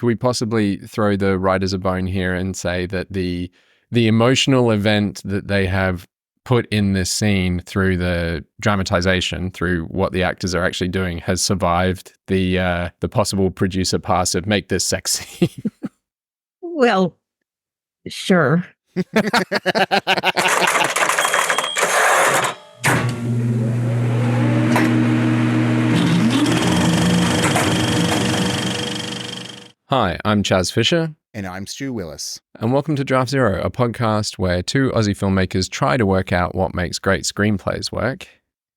Could we possibly throw the writers a bone here and say that the emotional event that they have put in this scene through the dramatization, through what the actors are actually doing, has survived the possible producer pass of make this sexy? Well, sure. Hi, I'm Chaz Fisher. And I'm Stu Willis. And welcome to Draft Zero, a podcast where two Aussie filmmakers try to work out what makes great screenplays work.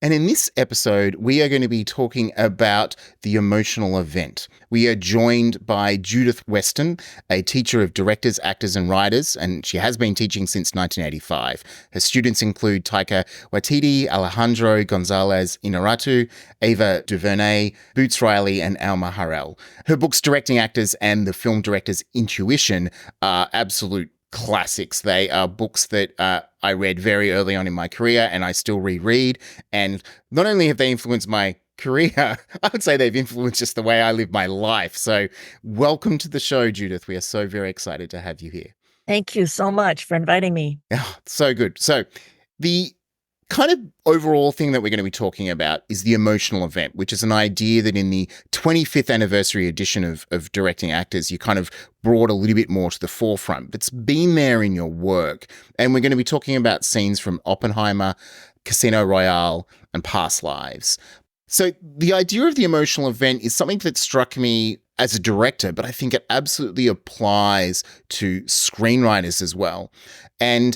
And in this episode, we are going to be talking about the emotional event. We are joined by Judith Weston, a teacher of directors, actors, and writers, and she has been teaching since 1985. Her students include Taika Waititi, Alejandro Gonzalez Inarritu, Ava DuVernay, Boots Riley, and Alma Harrell. Her books, Directing Actors and The Film Director's Intuition, are absolute classics. They are books that I read very early on in my career and I still reread. And not only have they influenced my career, I would say they've influenced just the way I live my life. So welcome to the show, Judith. We are so very excited to have you here. Thank you so much for inviting me. Oh, so good. So the kind of overall thing that we're going to be talking about is the emotional event, which is an idea that in the 25th anniversary edition of Directing Actors, you kind of brought a little bit more to the forefront. But it's been there in your work. And we're going to be talking about scenes from Oppenheimer, Casino Royale, and Past Lives. So the idea of the emotional event is something that struck me as a director, but I think it absolutely applies to screenwriters as well. And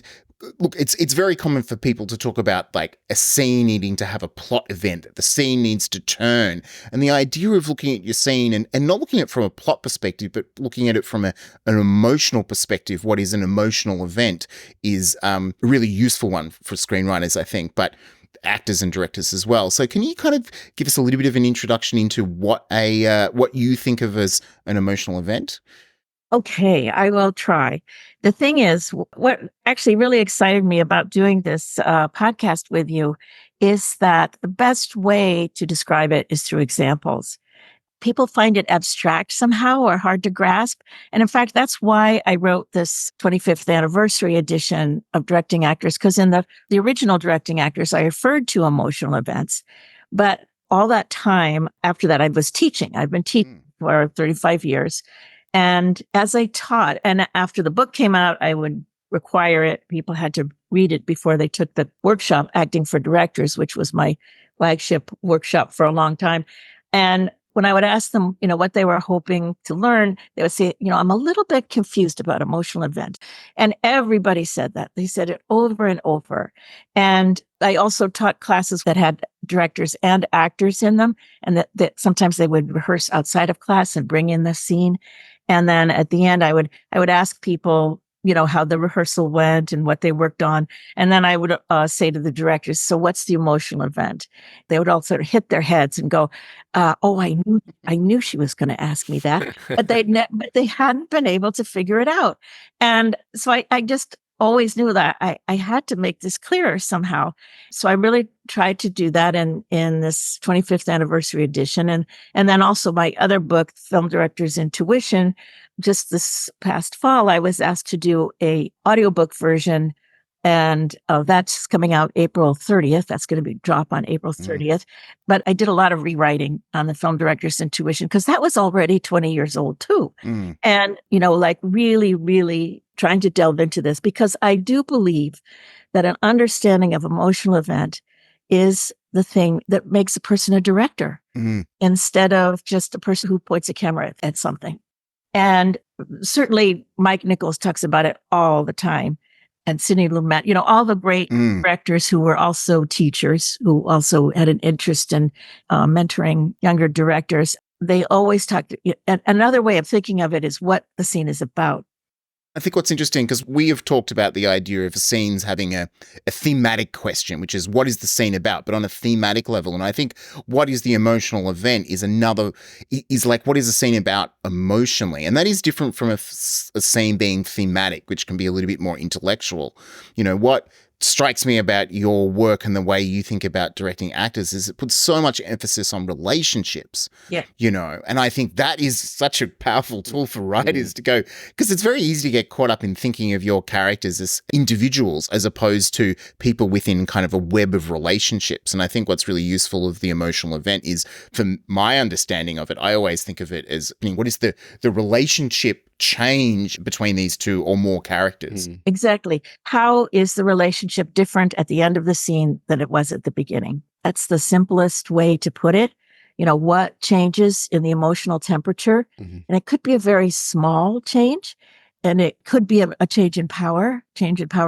look, it's very common for people to talk about like a scene needing to have a plot event, that the scene needs to turn. And the idea of looking at your scene and not looking at it from a plot perspective, but looking at it from an emotional perspective, what is an emotional event, is a really useful one for screenwriters, I think, but actors and directors as well. So can you kind of give us a little bit of an introduction into what you think of as an emotional event? Okay, I will try. The thing is, what actually really excited me about doing this podcast with you is that the best way to describe it is through examples. People find it abstract somehow or hard to grasp. And in fact, that's why I wrote this 25th anniversary edition of Directing Actors, because in the original Directing Actors, I referred to emotional events. But all that time after that, I was teaching. I've been teaching for 35 years. And as I taught, and after the book came out, I would require it. People had to read it before they took the workshop, Acting for Directors, which was my flagship workshop for a long time. And when I would ask them, what they were hoping to learn, they would say, I'm a little bit confused about emotional event. And everybody said that. They said it over and over. And I also taught classes that had directors and actors in them, and that sometimes they would rehearse outside of class and bring in the scene. And then at the end, I would ask people, how the rehearsal went and what they worked on. And then I would say to the directors, so what's the emotional event? They would all sort of hit their heads and go, I knew she was going to ask me that, but they hadn't been able to figure it out. And so I just always knew that I had to make this clearer somehow. So I really tried to do that in this 25th anniversary edition. And then also my other book, Film Director's Intuition. Just this past fall, I was asked to do a audiobook version, and that's coming out April 30th. That's going to be drop on April 30th. But I did a lot of rewriting on the Film Director's Intuition because that was already 20 years old too. And, really, really trying to delve into this because I do believe that an understanding of emotional event is the thing that makes a person a director instead of just a person who points a camera at something. And certainly Mike Nichols talks about it all the time. And Sidney Lumet, all the great directors who were also teachers, who also had an interest in mentoring younger directors. They always talked. Another way of thinking of it is what the scene is about. I think what's interesting, because we have talked about the idea of scenes having a thematic question, which is what is the scene about, but on a thematic level. And I think what is the emotional event is like what is the scene about emotionally? And that is different from a scene being thematic, which can be a little bit more intellectual. What strikes me about your work and the way you think about directing actors is it puts so much emphasis on relationships, Yeah. and I think that is such a powerful tool for writers to go, because it's very easy to get caught up in thinking of your characters as individuals as opposed to people within kind of a web of relationships. And I think what's really useful of the emotional event is, from my understanding of it, I always think of it as, what is the relationship change between these two or more characters? Exactly. How is the relationship different at the end of the scene than it was at the beginning? That's the simplest way to put it. What changes in the emotional temperature? And it could be a very small change, and it could be a change in power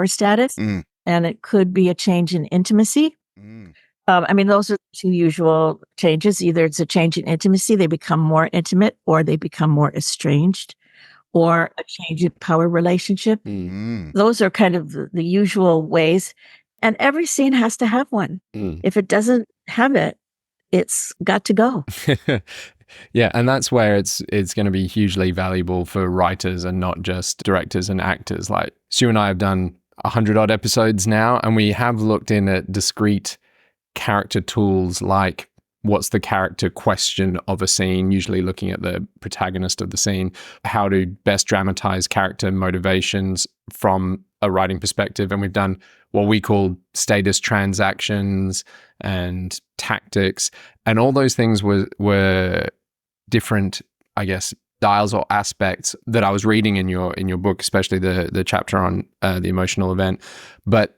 status, and it could be a change in intimacy. Those are the two usual changes. Either it's a change in intimacy, they become more intimate, or they become more estranged, or a change in power relationship. Those are kind of the usual ways. And every scene has to have one. If it doesn't have it, it's got to go. Yeah, and that's where it's going to be hugely valuable for writers and not just directors and actors. Like Stu and I have done 100-odd episodes now, and we have looked in at discrete character tools like what's the character question of a scene, usually looking at the protagonist of the scene, how to best dramatize character motivations from a writing perspective. And we've done what we call status transactions and tactics. And all those things were different, I guess, styles or aspects that I was reading in your book, especially the chapter on the emotional event. But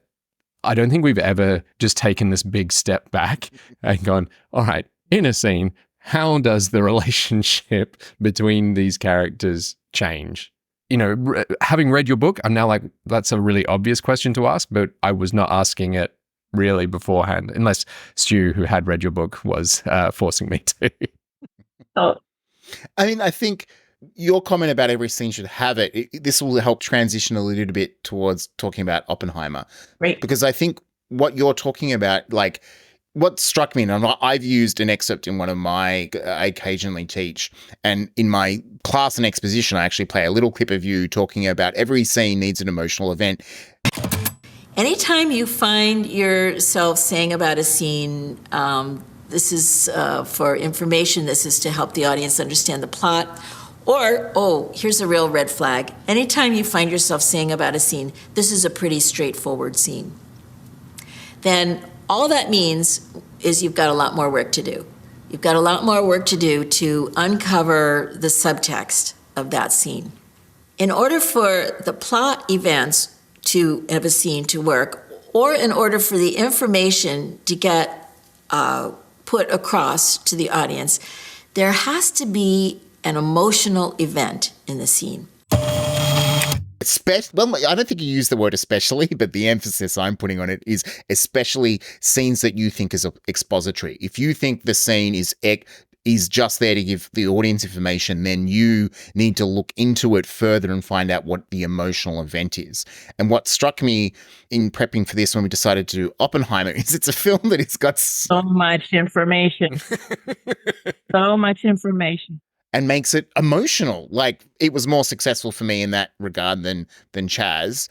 I don't think we've ever just taken this big step back and gone, all right, in a scene, how does the relationship between these characters change? Having read your book, I'm now like, that's a really obvious question to ask, but I was not asking it really beforehand, unless Stu, who had read your book, was forcing me to. I think your comment about every scene should have it. This will help transition a little bit towards talking about Oppenheimer. Right. Because I think what you're talking about, like what struck me, and I've used an excerpt in one of I occasionally teach, and in my class and exposition, I actually play a little clip of you talking about every scene needs an emotional event. Anytime you find yourself saying about a scene, this is for information, this is to help the audience understand the plot, or, here's a real red flag. Anytime you find yourself saying about a scene, this is a pretty straightforward scene, then all that means is you've got a lot more work to do. You've got a lot more work to do to uncover the subtext of that scene. In order for the plot events of a scene to work, or in order for the information to get put across to the audience, there has to be an emotional event in the scene. Well, I don't think you use the word especially, but the emphasis I'm putting on it is especially scenes that you think is expository. If you think the scene is just there to give the audience information, then you need to look into it further and find out what the emotional event is. And what struck me in prepping for this when we decided to do Oppenheimer is it's a film that has got so much information. So much information. And makes it emotional. Like, it was more successful for me in that regard than Chaz.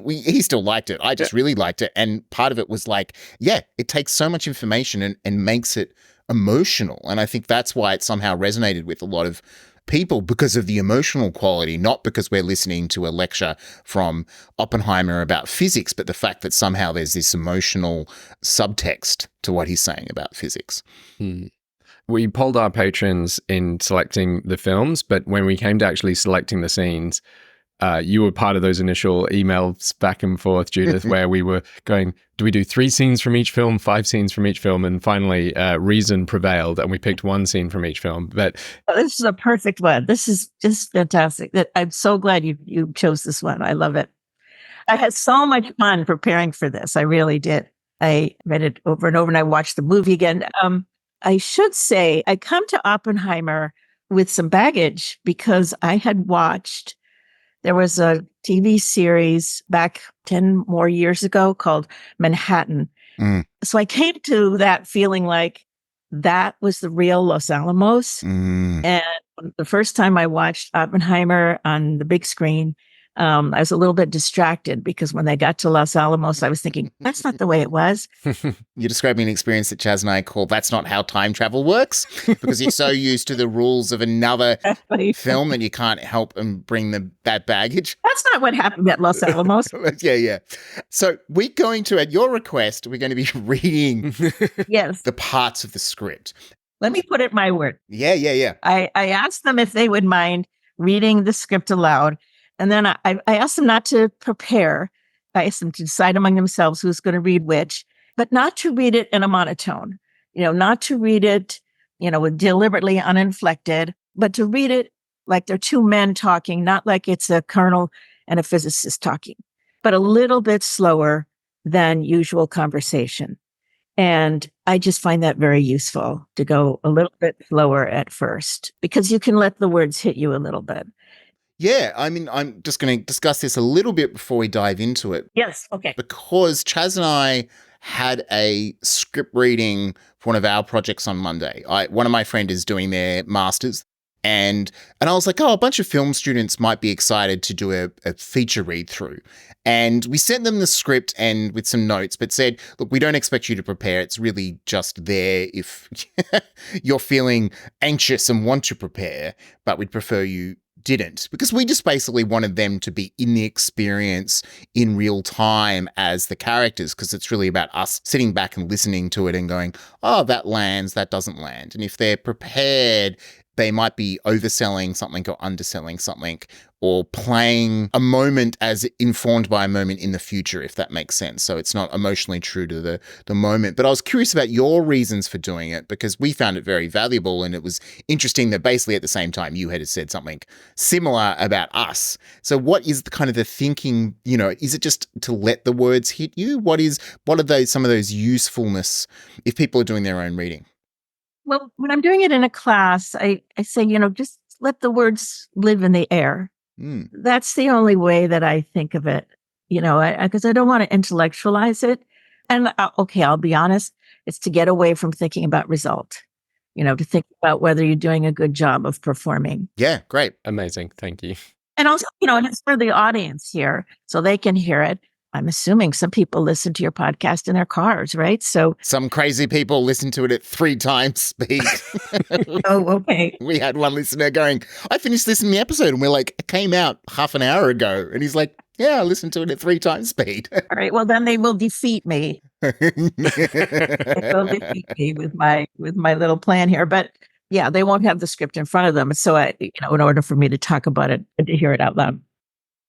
He still liked it. I just really liked it. And part of it was like, it takes so much information and makes it emotional. And I think that's why it somehow resonated with a lot of people, because of the emotional quality, not because we're listening to a lecture from Oppenheimer about physics, but the fact that somehow there's this emotional subtext to what he's saying about physics. We polled our patrons in selecting the films, but when we came to actually selecting the scenes, you were part of those initial emails back and forth, Judith, where we were going, do we do 3 scenes from each film, 5 scenes from each film? And finally, reason prevailed, and we picked 1 scene from each film. But this is a perfect one. This is just fantastic. I'm so glad you chose this one. I love it. I had so much fun preparing for this. I really did. I read it over and over, and I watched the movie again. I should say I come to Oppenheimer with some baggage because I had watched, there was a TV series back 10 more years ago called Manhattan. So I came to that feeling like that was the real Los Alamos. And the first time I watched Oppenheimer on the big screen, I was a little bit distracted because when they got to Los Alamos, I was thinking, that's not the way it was. You're describing an experience that Chaz and I call "That's Not How Time Travel Works," because you're so used to the rules of another film that you can't help and bring that baggage. That's not what happened at Los Alamos. Yeah. So we're going to, at your request, we're going to be reading Yes. the parts of the script. Let me put it my word. Yeah. I asked them if they would mind reading the script aloud. And then I asked them not to prepare. I asked them to decide among themselves who's going to read which, but not to read it in a monotone, not to read it, with deliberately uninflected, but to read it like they're two men talking, not like it's a colonel and a physicist talking, but a little bit slower than usual conversation. And I just find that very useful to go a little bit slower at first because you can let the words hit you a little bit. Yeah, I mean, I'm just going to discuss this a little bit before we dive into it. Yes, okay. Because Chaz and I had a script reading for one of our projects on Monday. One of my friends is doing their master's. And I was like, a bunch of film students might be excited to do a feature read through. And we sent them the script and with some notes, but said, look, we don't expect you to prepare. It's really just there if you're feeling anxious and want to prepare, but we'd prefer you didn't, because we just basically wanted them to be in the experience in real time as the characters, because it's really about us sitting back and listening to it and going, oh, that lands, that doesn't land. And if they're prepared, they might be overselling something or underselling something or playing a moment as informed by a moment in the future, if that makes sense. So it's not emotionally true to the moment. But I was curious about your reasons for doing it because we found it very valuable. And it was interesting that basically at the same time you had said something similar about us. So what is the kind of the thinking, is it just to let the words hit you? What are some of those usefulness if people are doing their own reading? Well, when I'm doing it in a class, I say, just let the words live in the air. That's the only way that I think of it, because I don't want to intellectualize it. And I'll be honest, it's to get away from thinking about result, to think about whether you're doing a good job of performing. Yeah, great. Amazing. Thank you. And also, and it's for the audience here so they can hear it. I'm assuming some people listen to your podcast in their cars, right? So some crazy people listen to it at 3 times speed. Oh, okay. We had one listener going, I finished listening to the episode, and we're like, it came out half an hour ago. And he's like, yeah, I listened to it at 3 times speed. All right. Well, then they will defeat me. They will defeat me with my little plan here. But yeah, they won't have the script in front of them. So in order for me to talk about it and to hear it out loud.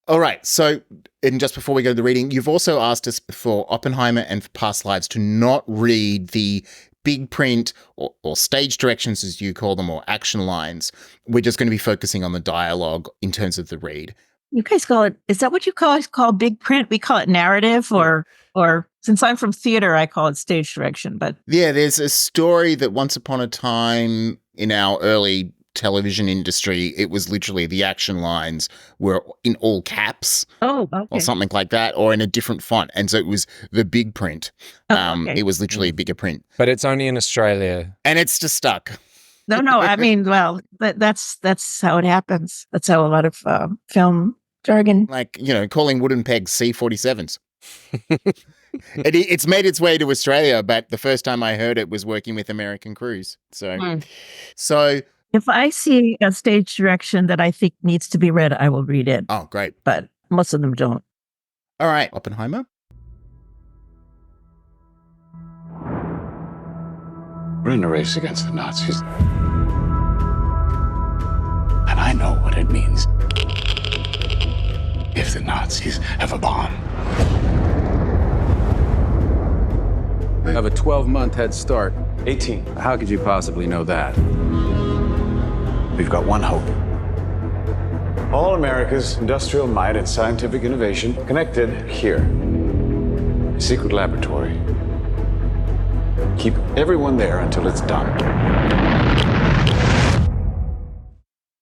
All right. So, and just before we go to the reading, you've also asked us for Oppenheimer and for Past Lives to not read the big print or stage directions, as you call them, or action lines. We're just going to be focusing on the dialogue in terms of the read. You guys call it, is that what you call big print? We call it narrative or since I'm from theater, I call it stage direction. But yeah, there's a story that once upon a time in our early television industry, it was literally the action lines were in all caps or something like that, or in a different font. And so it was the big print. It was literally a bigger print. But it's only in Australia. And it's just stuck. No, I mean, well, that's how it happens. That's how a lot of film jargon. Like, calling wooden pegs C-47s. It's made its way to Australia, but the first time I heard it was working with American crews. So if I see a stage direction that I think needs to be read, I will read it. Oh, great. But most of them don't. All right. Oppenheimer? We're in a race against the Nazis. And I know what it means if the Nazis have a bomb. We have a 12-month head start. 18. How could you possibly know that? We've got one hope. All America's industrial might and scientific innovation connected here. A secret laboratory. Keep everyone there until it's done.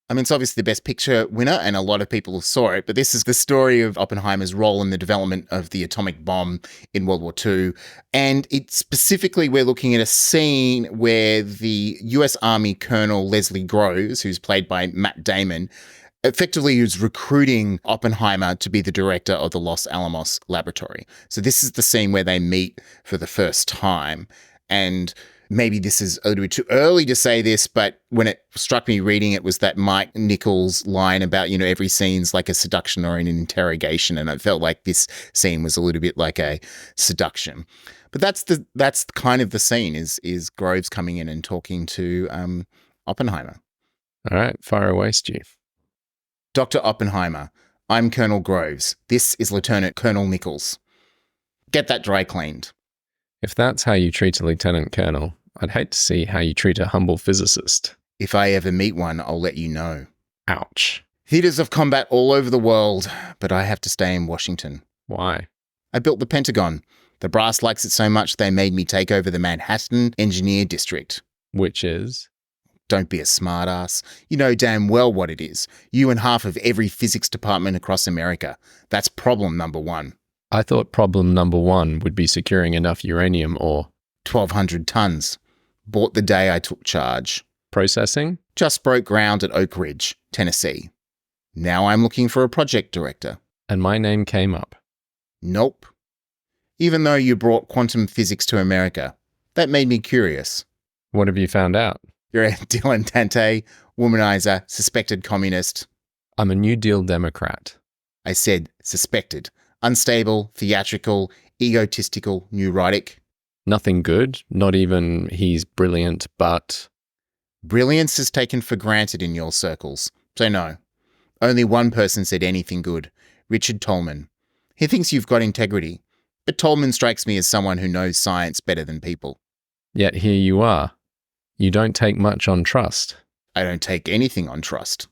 I mean, it's obviously the Best Picture winner, and a lot of people saw it, but this is the story of Oppenheimer's role in the development of the atomic bomb in World War II. And it specifically, we're looking at a scene where the US Army Colonel Leslie Groves, who's played by Matt Damon, effectively he was recruiting Oppenheimer to be the director of the Los Alamos laboratory. So this is the scene where they meet for the first time. And maybe this is a little bit too early to say this, but when it struck me reading it was that Mike Nichols line about, every scene's like a seduction or an interrogation. And it felt like this scene was a little bit like a seduction. But that's kind of the scene is Groves coming in and talking to Oppenheimer. All right, fire away, Stu. Dr. Oppenheimer, I'm Colonel Groves. This is Lieutenant Colonel Nichols. Get that dry cleaned. If that's how you treat a lieutenant colonel, I'd hate to see how you treat a humble physicist. If I ever meet one, I'll let you know. Ouch. Theaters of combat all over the world, but I have to stay in Washington. Why? I built the Pentagon. The brass likes it so much they made me take over the Manhattan Engineer District. Which is? Don't be a smartass. You know damn well what it is. You and half of every physics department across America. That's problem number one. I thought problem number one would be securing enough uranium ore. 1,200 tons. Bought the day I took charge. Processing? Just broke ground at Oak Ridge, Tennessee. Now I'm looking for a project director. And my name came up. Nope. Even though you brought quantum physics to America, that made me curious. What have you found out? You're a dilettante, womanizer, suspected communist. I'm a New Deal Democrat. I said suspected. Unstable, theatrical, egotistical, neurotic. Nothing good, not even he's brilliant, but... Brilliance is taken for granted in your circles, so no. Only one person said anything good, Richard Tolman. He thinks you've got integrity, but Tolman strikes me as someone who knows science better than people. Yet here you are. You don't take much on trust. I don't take anything on trust.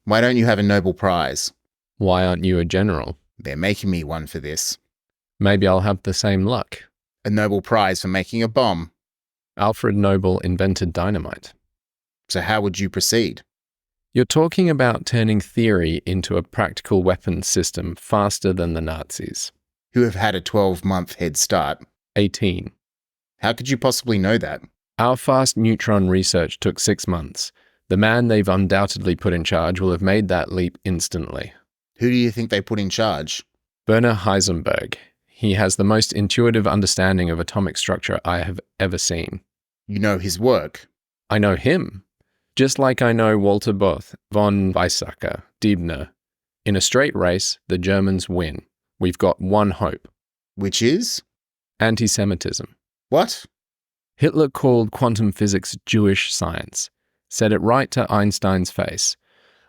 Why don't you have a Nobel Prize? Why aren't you a general? They're making me one for this. Maybe I'll have the same luck. A Nobel Prize for making a bomb. Alfred Nobel invented dynamite. So how would you proceed? You're talking about turning theory into a practical weapons system faster than the Nazis. Who have had a 12-month head start. 18. How could you possibly know that? Our fast neutron research took 6 months. The man they've undoubtedly put in charge will have made that leap instantly. Who do you think they put in charge? Werner Heisenberg. He has the most intuitive understanding of atomic structure I have ever seen. You know his work. I know him. Just like I know Walter Both, von Weizsäcker, Diebner. In a straight race, the Germans win. We've got one hope. Which is? Anti-Semitism. What? Hitler called quantum physics Jewish science. Said it right to Einstein's face.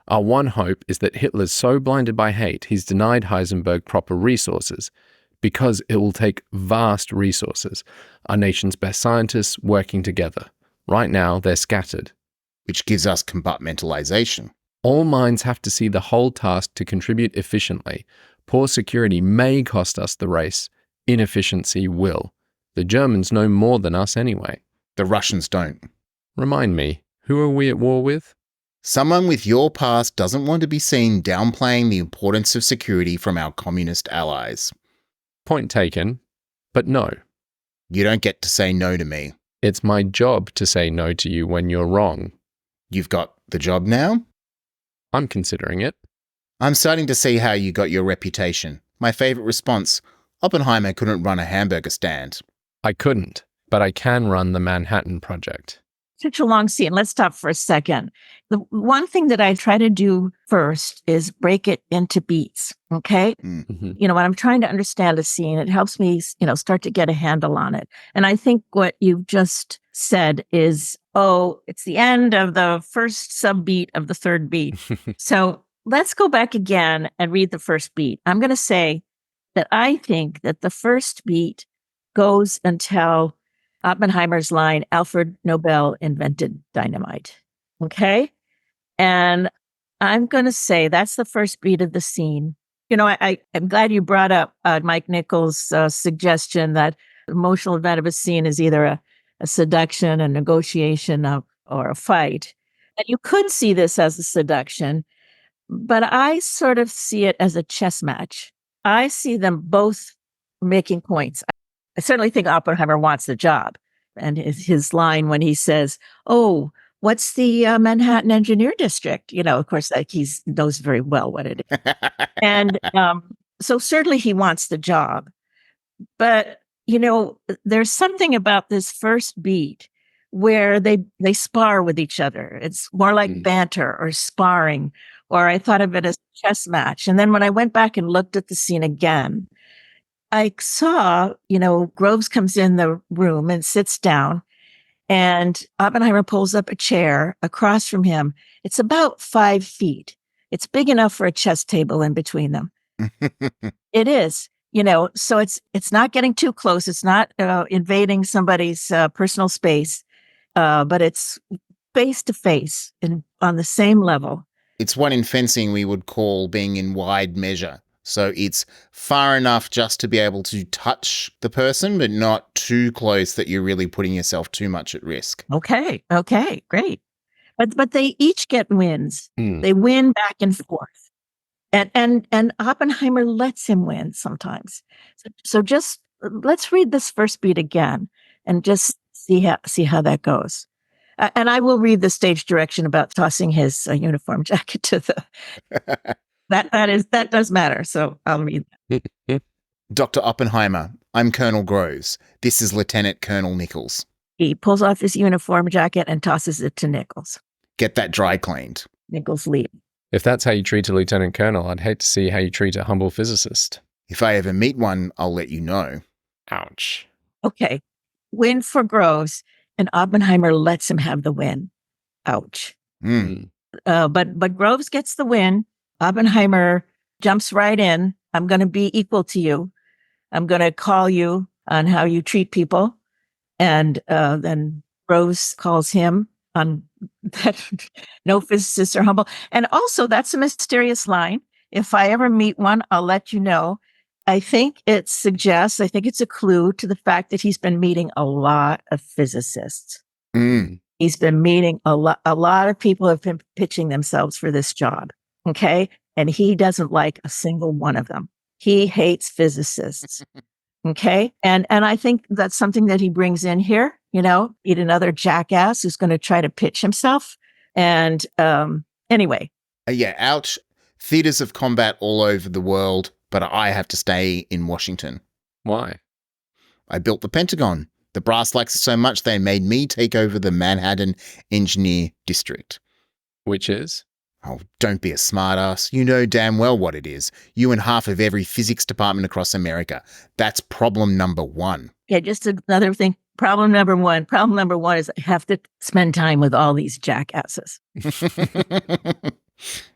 Our one hope is that Hitler's so blinded by hate he's denied Heisenberg proper resources, because it will take vast resources, our nation's best scientists working together. Right now, they're scattered. Which gives us compartmentalization. All minds have to see the whole task to contribute efficiently. Poor security may cost us the race. Inefficiency will. The Germans know more than us anyway. The Russians don't. Remind me, who are we at war with? Someone with your past doesn't want to be seen downplaying the importance of security from our communist allies. Point taken, but no. You don't get to say no to me. It's my job to say no to you when you're wrong. You've got the job now? I'm considering it. I'm starting to see how you got your reputation. My favorite response, Oppenheimer couldn't run a hamburger stand. I couldn't, but I can run the Manhattan Project. Such a long scene. Let's stop for a second. The one thing that I try to do first is break it into beats. Okay. Mm-hmm. When I'm trying to understand a scene, it helps me, start to get a handle on it. And I think what you've just said is, it's the end of the first sub-beat of the third beat. So let's go back again and read the first beat. I'm going to say that I think that the first beat goes until Oppenheimer's line, Alfred Nobel invented dynamite. Okay. And I'm going to say that's the first beat of the scene. I'm glad you brought up Mike Nichols' suggestion that the emotional event of a scene is either a seduction, a negotiation, or a fight. And you could see this as a seduction, but I sort of see it as a chess match. I see them both making points. I certainly think Oppenheimer wants the job. And his line when he says, what's the Manhattan Engineer District? Of course, like he knows very well what it is. And so certainly he wants the job. But, there's something about this first beat where they spar with each other. It's more like banter or sparring, or I thought of it as a chess match. And then when I went back and looked at the scene again, I saw, Groves comes in the room and sits down, and Oppenheimer pulls up a chair across from him. It's about 5 feet. It's big enough for a chess table in between them. It is, so it's not getting too close. It's not invading somebody's personal space, but it's face to face and on the same level. It's what in fencing we would call being in wide measure. So it's far enough just to be able to touch the person, but not too close that you're really putting yourself too much at risk. Okay, great. But they each get wins. They win back and forth. And Oppenheimer lets him win sometimes. So just let's read this first beat again and just see how that goes. And I will read the stage direction about tossing his uniform jacket to the... That does matter. So I'll read that. Dr. Oppenheimer, I'm Colonel Groves. This is Lieutenant Colonel Nichols. He pulls off his uniform jacket and tosses it to Nichols. Get that dry cleaned. Nichols leaves. If that's how you treat a lieutenant colonel, I'd hate to see how you treat a humble physicist. If I ever meet one, I'll let you know. Ouch. Okay. Win for Groves, and Oppenheimer lets him have the win. Ouch. But Groves gets the win. Oppenheimer jumps right in. I'm going to be equal to you. I'm going to call you on how you treat people. And then Groves calls him on that no physicists are humble. And also, that's a mysterious line. If I ever meet one, I'll let you know. I think it's a clue to the fact that he's been meeting a lot of physicists. He's been meeting a lot of people have been pitching themselves for this job. Okay. And he doesn't like a single one of them. He hates physicists. Okay. And I think that's something that he brings in here, eat another jackass who's going to try to pitch himself. And anyway. Ouch. Theaters of combat all over the world, but I have to stay in Washington. Why? I built the Pentagon. The brass likes it so much they made me take over the Manhattan Engineer District. Which is? Oh, don't be a smartass. You know damn well what it is. You and half of every physics department across America. That's problem number 1. Yeah, just another thing. Problem number one is I have to spend time with all these jackasses.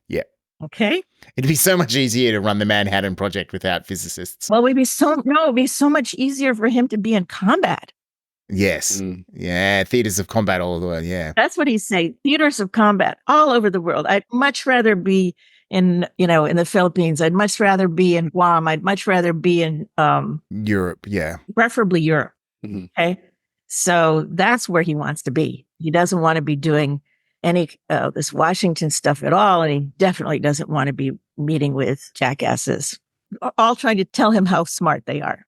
Yeah. Okay. It'd be so much easier to run the Manhattan Project without physicists. Well, it'd be so much easier for him to be in combat. Yes. Yeah. Theaters of combat all over the world. Yeah. That's what he's saying. Theaters of combat all over the world. I'd much rather be in the Philippines. I'd much rather be in Guam. I'd much rather be in Europe. Yeah. Preferably Europe. Okay. So that's where he wants to be. He doesn't want to be doing any this Washington stuff at all. And he definitely doesn't want to be meeting with jackasses, all trying to tell him how smart they are.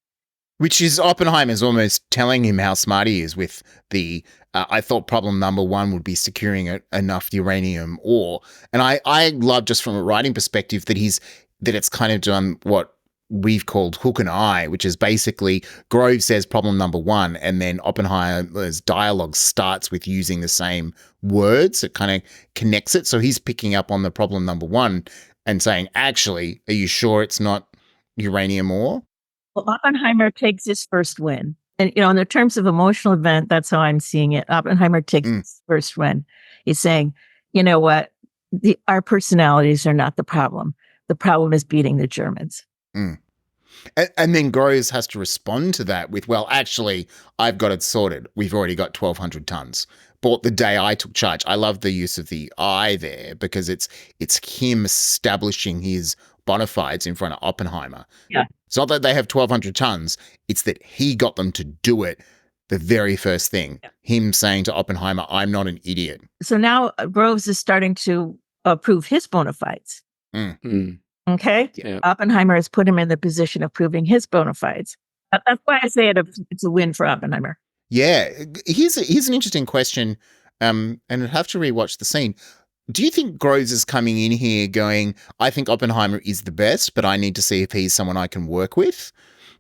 Which is Oppenheimer's almost telling him how smart he is with the, I thought problem number 1 would be securing enough uranium ore. And I love just from a writing perspective that it's kind of done what we've called hook and eye, which is basically Groves says problem number 1, and then Oppenheimer's dialogue starts with using the same words. It kind of connects it. So he's picking up on the problem number 1 and saying, actually, are you sure it's not uranium ore? Well, Oppenheimer takes his first win. And, in the terms of emotional event, that's how I'm seeing it. Oppenheimer takes his first win. He's saying, you know what? Our personalities are not the problem. The problem is beating the Germans. And then Groves has to respond to that with, well, actually, I've got it sorted. We've already got 1,200 tons. Bought the day I took charge. I love the use of the I there because it's him establishing his bona fides in front of Oppenheimer. Yeah. It's not that they have 1,200 tons. It's that he got them to do it the very first thing. Yeah. Him saying to Oppenheimer, I'm not an idiot. So now Groves is starting to prove his bona fides. Okay? Yeah. Oppenheimer has put him in the position of proving his bona fides. That's why I say it's a win for Oppenheimer. Yeah. Here's an interesting question and I'd have to rewatch the scene. Do you think Groves is coming in here going, I think Oppenheimer is the best, but I need to see if he's someone I can work with?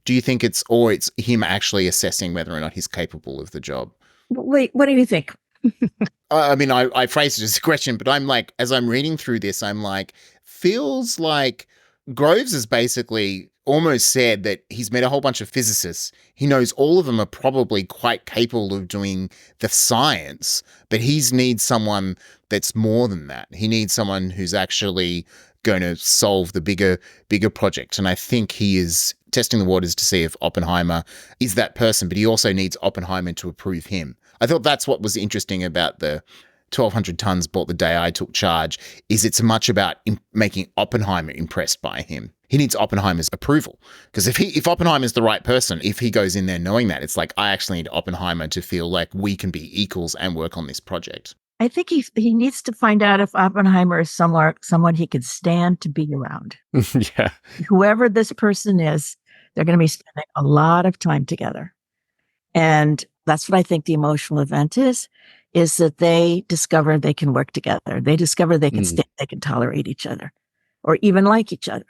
Do you think it's him actually assessing whether or not he's capable of the job? Wait, what do you think? I mean, I phrased it as a question, but I'm like, as I'm reading through this, I'm like, feels like Groves has basically almost said that he's met a whole bunch of physicists. He knows all of them are probably quite capable of doing the science, but he needs someone that's more than that. He needs someone who's actually going to solve the bigger project. And I think he is testing the waters to see if Oppenheimer is that person, but he also needs Oppenheimer to approve him. I thought that's what was interesting about the 1,200 tons bought the day I took charge, is it's much about making Oppenheimer impressed by him. He needs Oppenheimer's approval, because if Oppenheimer's the right person, if he goes in there knowing that, it's like, I actually need Oppenheimer to feel like we can be equals and work on this project. I think he needs to find out if Oppenheimer is someone he could stand to be around. Yeah. Whoever this person is, they're going to be spending a lot of time together. And that's what I think the emotional event is that they discover they can work together. They discover they can stand, they can tolerate each other or even like each other.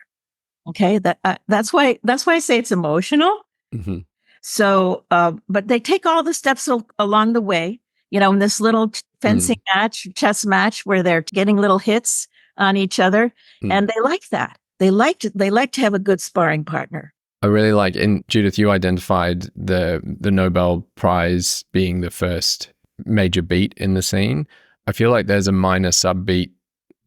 Okay. That's why I say it's emotional. Mm-hmm. So, but they take all the steps along the way, in this little fencing match, chess match where they're getting little hits on each other. And they like that. They like to have a good sparring partner. I really like, and Judith, you identified the Nobel Prize being the first major beat in the scene. I feel like there's a minor sub-beat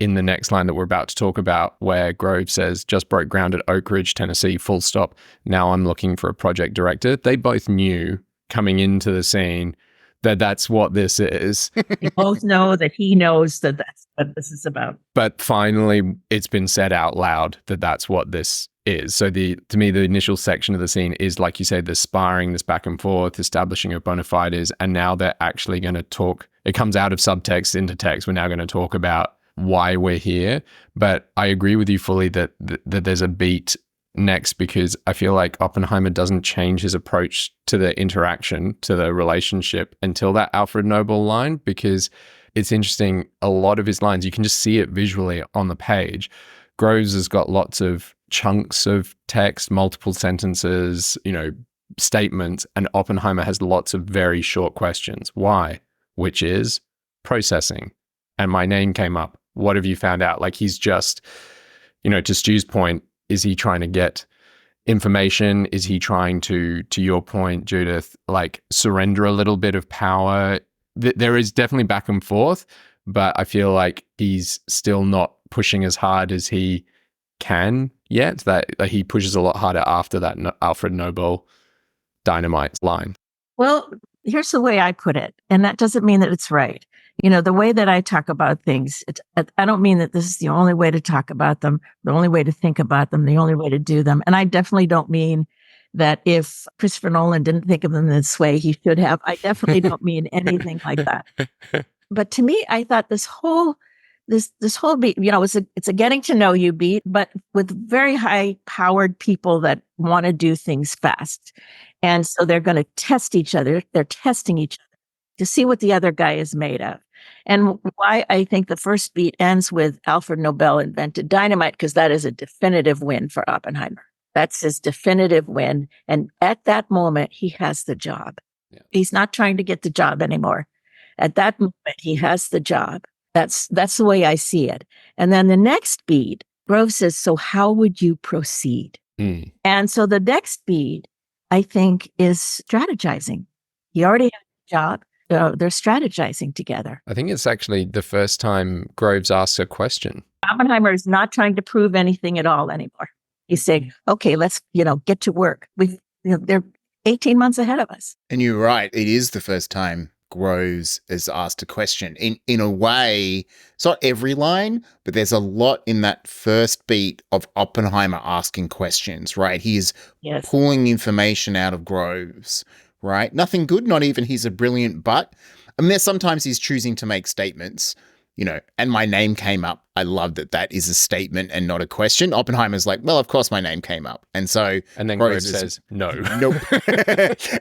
in the next line that we're about to talk about where Groves says, just broke ground at Oak Ridge, Tennessee, full stop. Now I'm looking for a project director. They both knew coming into the scene that that's what this is. They both know that he knows that that's what this is about. But finally, it's been said out loud that that's what this is. So to me, the initial section of the scene is, like you say, the sparring, this back and forth, establishing a bona fides, and now they're actually going to talk. It comes out of subtext into text. We're now going to talk about why we're here. But I agree with you fully that there's a beat next, because I feel like Oppenheimer doesn't change his approach to the interaction, to the relationship until that Alfred Nobel line, because it's interesting. A lot of his lines, you can just see it visually on the page. Groves has got lots of chunks of text, multiple sentences, statements, and Oppenheimer has lots of very short questions. Why? Which is processing. And my name came up. What have you found out? Like, he's just, to Stu's point, is he trying to get information? Is he trying to your point, Judith, like surrender a little bit of power? There is definitely back and forth, but I feel like he's still not pushing as hard as he can yet. That he pushes a lot harder after that Alfred Nobel dynamite line. Well, here's the way I put it, and that doesn't mean that it's right. The way that I talk about things, I don't mean that this is the only way to talk about them, the only way to think about them, the only way to do them. And I definitely don't mean that if Christopher Nolan didn't think of them this way, he should have. I definitely don't mean anything like that. But to me, I thought this whole beat, it's a getting to know you beat, but with very high powered people that want to do things fast. And so they're going to test each other. They're testing each other to see what the other guy is made of. And why I think the first beat ends with Alfred Nobel invented dynamite, because that is a definitive win for Oppenheimer. That's his definitive win. And at that moment, he has the job. Yeah. He's not trying to get the job anymore. At that moment, he has the job. That's the way I see it. And then the next beat, Groves says, so how would you proceed? And so the next beat, I think, is strategizing. He already had a job. They're strategizing together. I think it's actually the first time Groves asks a question. Oppenheimer is not trying to prove anything at all anymore. He's saying, okay, let's, get to work. They're 18 months ahead of us. And you're right. It is the first time Groves is asked a question. In a way, it's not every line, but there's a lot in that first beat of Oppenheimer asking questions, right? He is pulling information out of Groves, right? Nothing good, not even he's a brilliant but. I mean, there's sometimes he's choosing to make statements, and my name came up I love that that is a statement and not a question. Oppenheimer's like, well, of course my name came up. And so And then Groves says, no. Nope.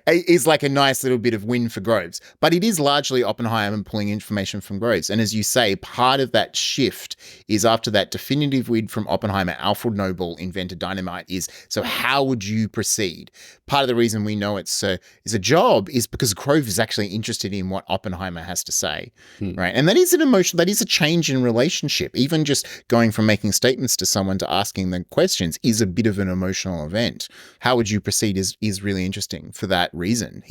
Is like a nice little bit of win for Groves. But it is largely Oppenheimer pulling information from Groves. And as you say, part of that shift is after that definitive win from Oppenheimer, Alfred Nobel invented dynamite is, so how would you proceed? Part of the reason we know it's a job is because Groves is actually interested in what Oppenheimer has to say, right? And that is an emotion, that is a change in relationship. Even just going from making statements to someone to asking them questions is a bit of an emotional event. How would you proceed is really interesting for that reason.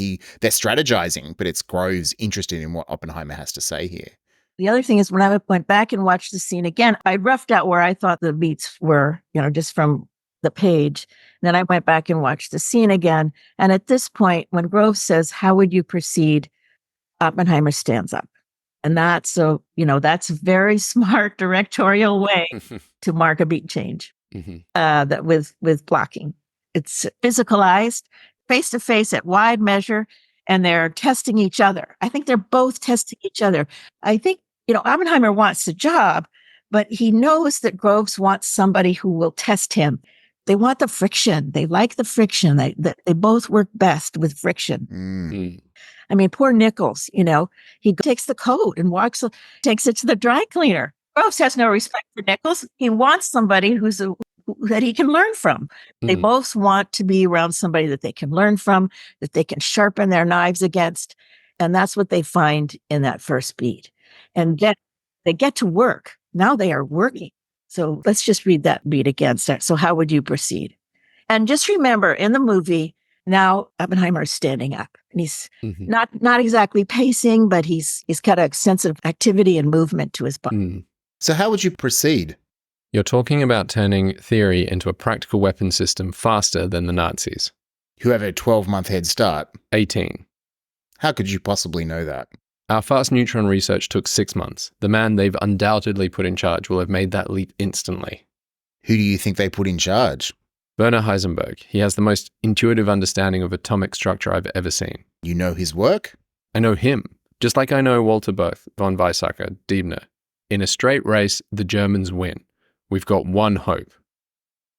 They're strategizing, but it's Groves interested in what Oppenheimer has to say here. The other thing is when I went back and watched the scene again, I roughed out where I thought the beats were, just from the page. And then I went back and watched the scene again. And at this point, when Groves says, how would you proceed? Oppenheimer stands up. And that's a very smart directorial way to mark a beat change that with blocking. It's physicalized, face to face at wide measure, and they're testing each other. I think they're both testing each other. I think, Oppenheimer wants the job, but he knows that Groves wants somebody who will test him. They want the friction. They like the friction. They both work best with friction. I mean, poor Nichols, he takes the coat and takes it to the dry cleaner. Groves has no respect for Nichols. He wants somebody that he can learn from. They both want to be around somebody that they can learn from, that they can sharpen their knives against. And that's what they find in that first beat. And they get to work. Now they are working. So let's just read that beat again. So how would you proceed? And just remember, in the movie, now Oppenheimer is standing up. And he's not exactly pacing, but he's got a sense of activity and movement to his body. So how would you proceed? You're talking about turning theory into a practical weapon system faster than the Nazis. Who have a 12-month head start. 18. How could you possibly know that? Our fast neutron research took 6 months. The man they've undoubtedly put in charge will have made that leap instantly. Who do you think they put in charge? Werner Heisenberg. He has the most intuitive understanding of atomic structure I've ever seen. You know his work? I know him, just like I know Walter Both, von Weizsäcker, Diebner. In a straight race, the Germans win. We've got one hope.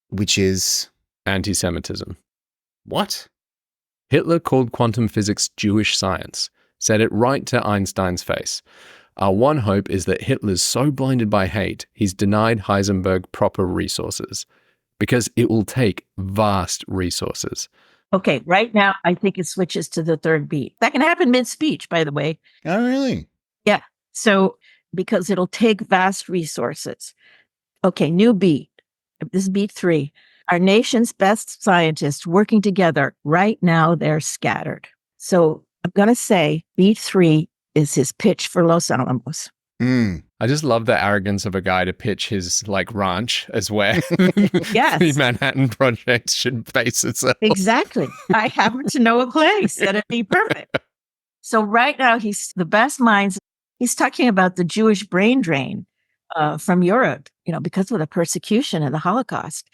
Which is? Anti-Semitism. What? Hitler called quantum physics Jewish science, said it right to Einstein's face. Our one hope is that Hitler's so blinded by hate, he's denied Heisenberg proper resources. Because it will take vast resources. Okay, right now, I think it switches to the third beat. That can happen mid-speech, by the way. Oh, really? Yeah. So, because it'll take vast resources. Okay, new beat. This is beat 3. Our nation's best scientists working together. Right now, they're scattered. So, I'm going to say beat 3 is his pitch for Los Alamos. I just love the arrogance of a guy to pitch his ranch as where Yes. the Manhattan Project should base itself. Exactly. I happen to know a place that'd be perfect. So right now, he's the best minds. He's talking about the Jewish brain drain from Europe, because of the persecution and the Holocaust.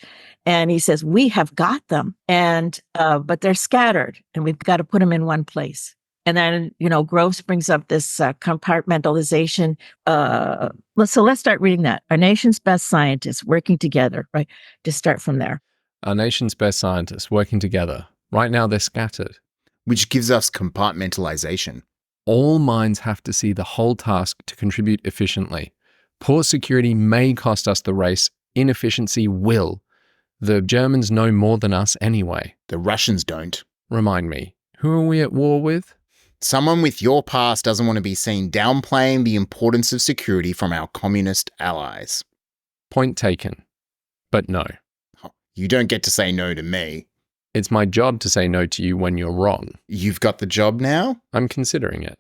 And he says, we have got them, but they're scattered and we've got to put them in one place. And then, Groves brings up this compartmentalization. So let's start reading that. Our nation's best scientists working together, right? Just start from there. Our nation's best scientists working together. Right now, they're scattered. Which gives us compartmentalization. All minds have to see the whole task to contribute efficiently. Poor security may cost us the race. Inefficiency will. The Germans know more than us anyway. The Russians don't. Remind me, who are we at war with? Someone with your past doesn't want to be seen downplaying the importance of security from our communist allies. Point taken. But no. You don't get to say no to me. It's my job to say no to you when you're wrong. You've got the job now? I'm considering it.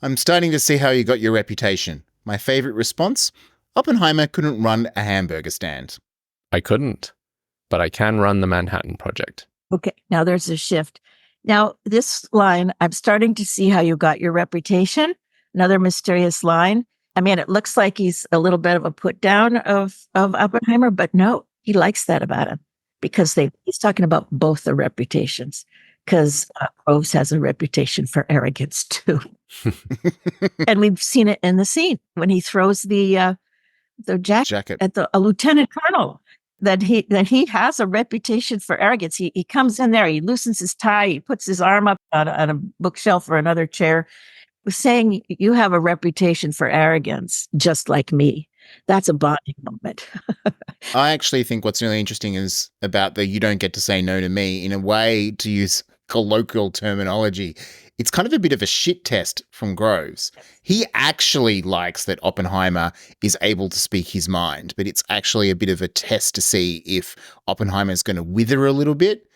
I'm starting to see how you got your reputation. My favorite response? Oppenheimer couldn't run a hamburger stand. I couldn't, but I can run the Manhattan Project. Okay, now there's a shift. Now, this line, I'm starting to see how you got your reputation. Another mysterious line. I mean, it looks like he's a little bit of a put down of Oppenheimer, but no, he likes that about him because he's talking about both the reputations because Groves has a reputation for arrogance too. And we've seen it in the scene when he throws the the jacket at a lieutenant colonel, that he has a reputation for arrogance. He comes in there, he loosens his tie, he puts his arm up on a bookshelf or another chair, saying, "You have a reputation for arrogance, just like me." That's a bonding moment. I actually think what's really interesting is about the "you don't get to say no to me," in a way, to use colloquial terminology. It's kind of a bit of a shit test from Groves. He actually likes that Oppenheimer is able to speak his mind, but it's actually a bit of a test to see if Oppenheimer is going to wither a little bit.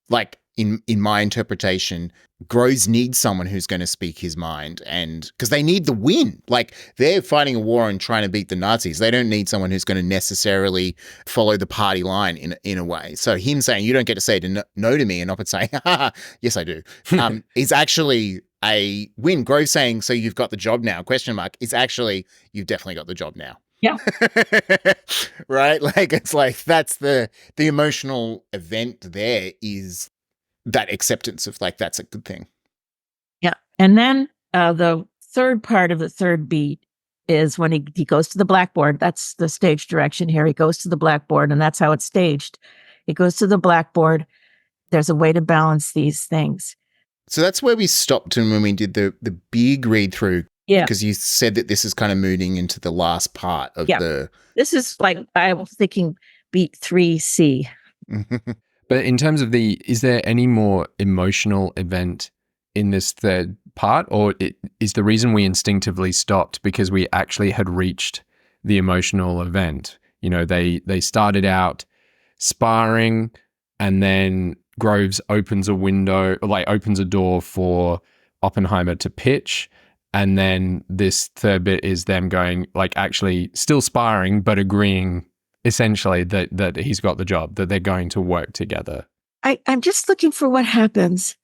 Like, in my interpretation, Groves needs someone who's going to speak his mind, and because they need the win. Like, they're fighting a war and trying to beat the Nazis. They don't need someone who's going to necessarily follow the party line in a way. So him saying, "You don't get to say no to me," and Oppen saying, "Yes, I do," is actually a win. Groves saying, "So you've got the job now?" ? Is actually, "You've definitely got the job now." Yeah. Right? Like, it's like, that's the emotional event there, is that acceptance of, like, that's a good thing. Yeah. And then the third part of the third beat is when he goes to the blackboard. That's the stage direction here. He goes to the blackboard, and that's how it's staged. He goes to the blackboard. There's a way to balance these things. So that's where we stopped when we did the big read through. Yeah. Because you said that this is kind of moving into the last part of the... This is like, I was thinking beat 3C. But in terms of is there any more emotional event in this third part, or is the reason we instinctively stopped because we actually had reached the emotional event? You know, they started out sparring, and then Groves opens a door for Oppenheimer to pitch. And then this third bit is them going, like, actually still sparring, but agreeing essentially that he's got the job, that they're going to work together. I'm just looking for what happens.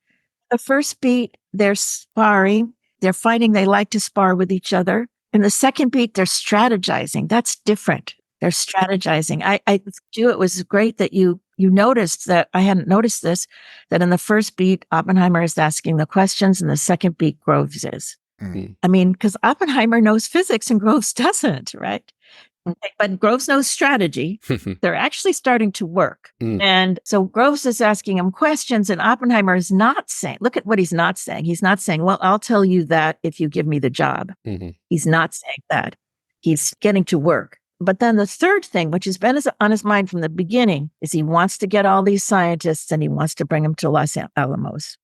The first beat, they're sparring, they're fighting, they like to spar with each other. In the second beat, they're strategizing. That's different. They're strategizing. It was great that you noticed that. I hadn't noticed this, that in the first beat, Oppenheimer is asking the questions, and the second beat, Groves is. Mm. I mean, because Oppenheimer knows physics and Groves doesn't, right? But Groves knows strategy. They're actually starting to work. And so Groves is asking him questions, and Oppenheimer is not saying, look at what he's not saying. He's not saying, "Well, I'll tell you that if you give me the job." He's not saying that. He's getting to work. But then the third thing, which has been on his mind from the beginning, is he wants to get all these scientists and he wants to bring them to Los Alamos.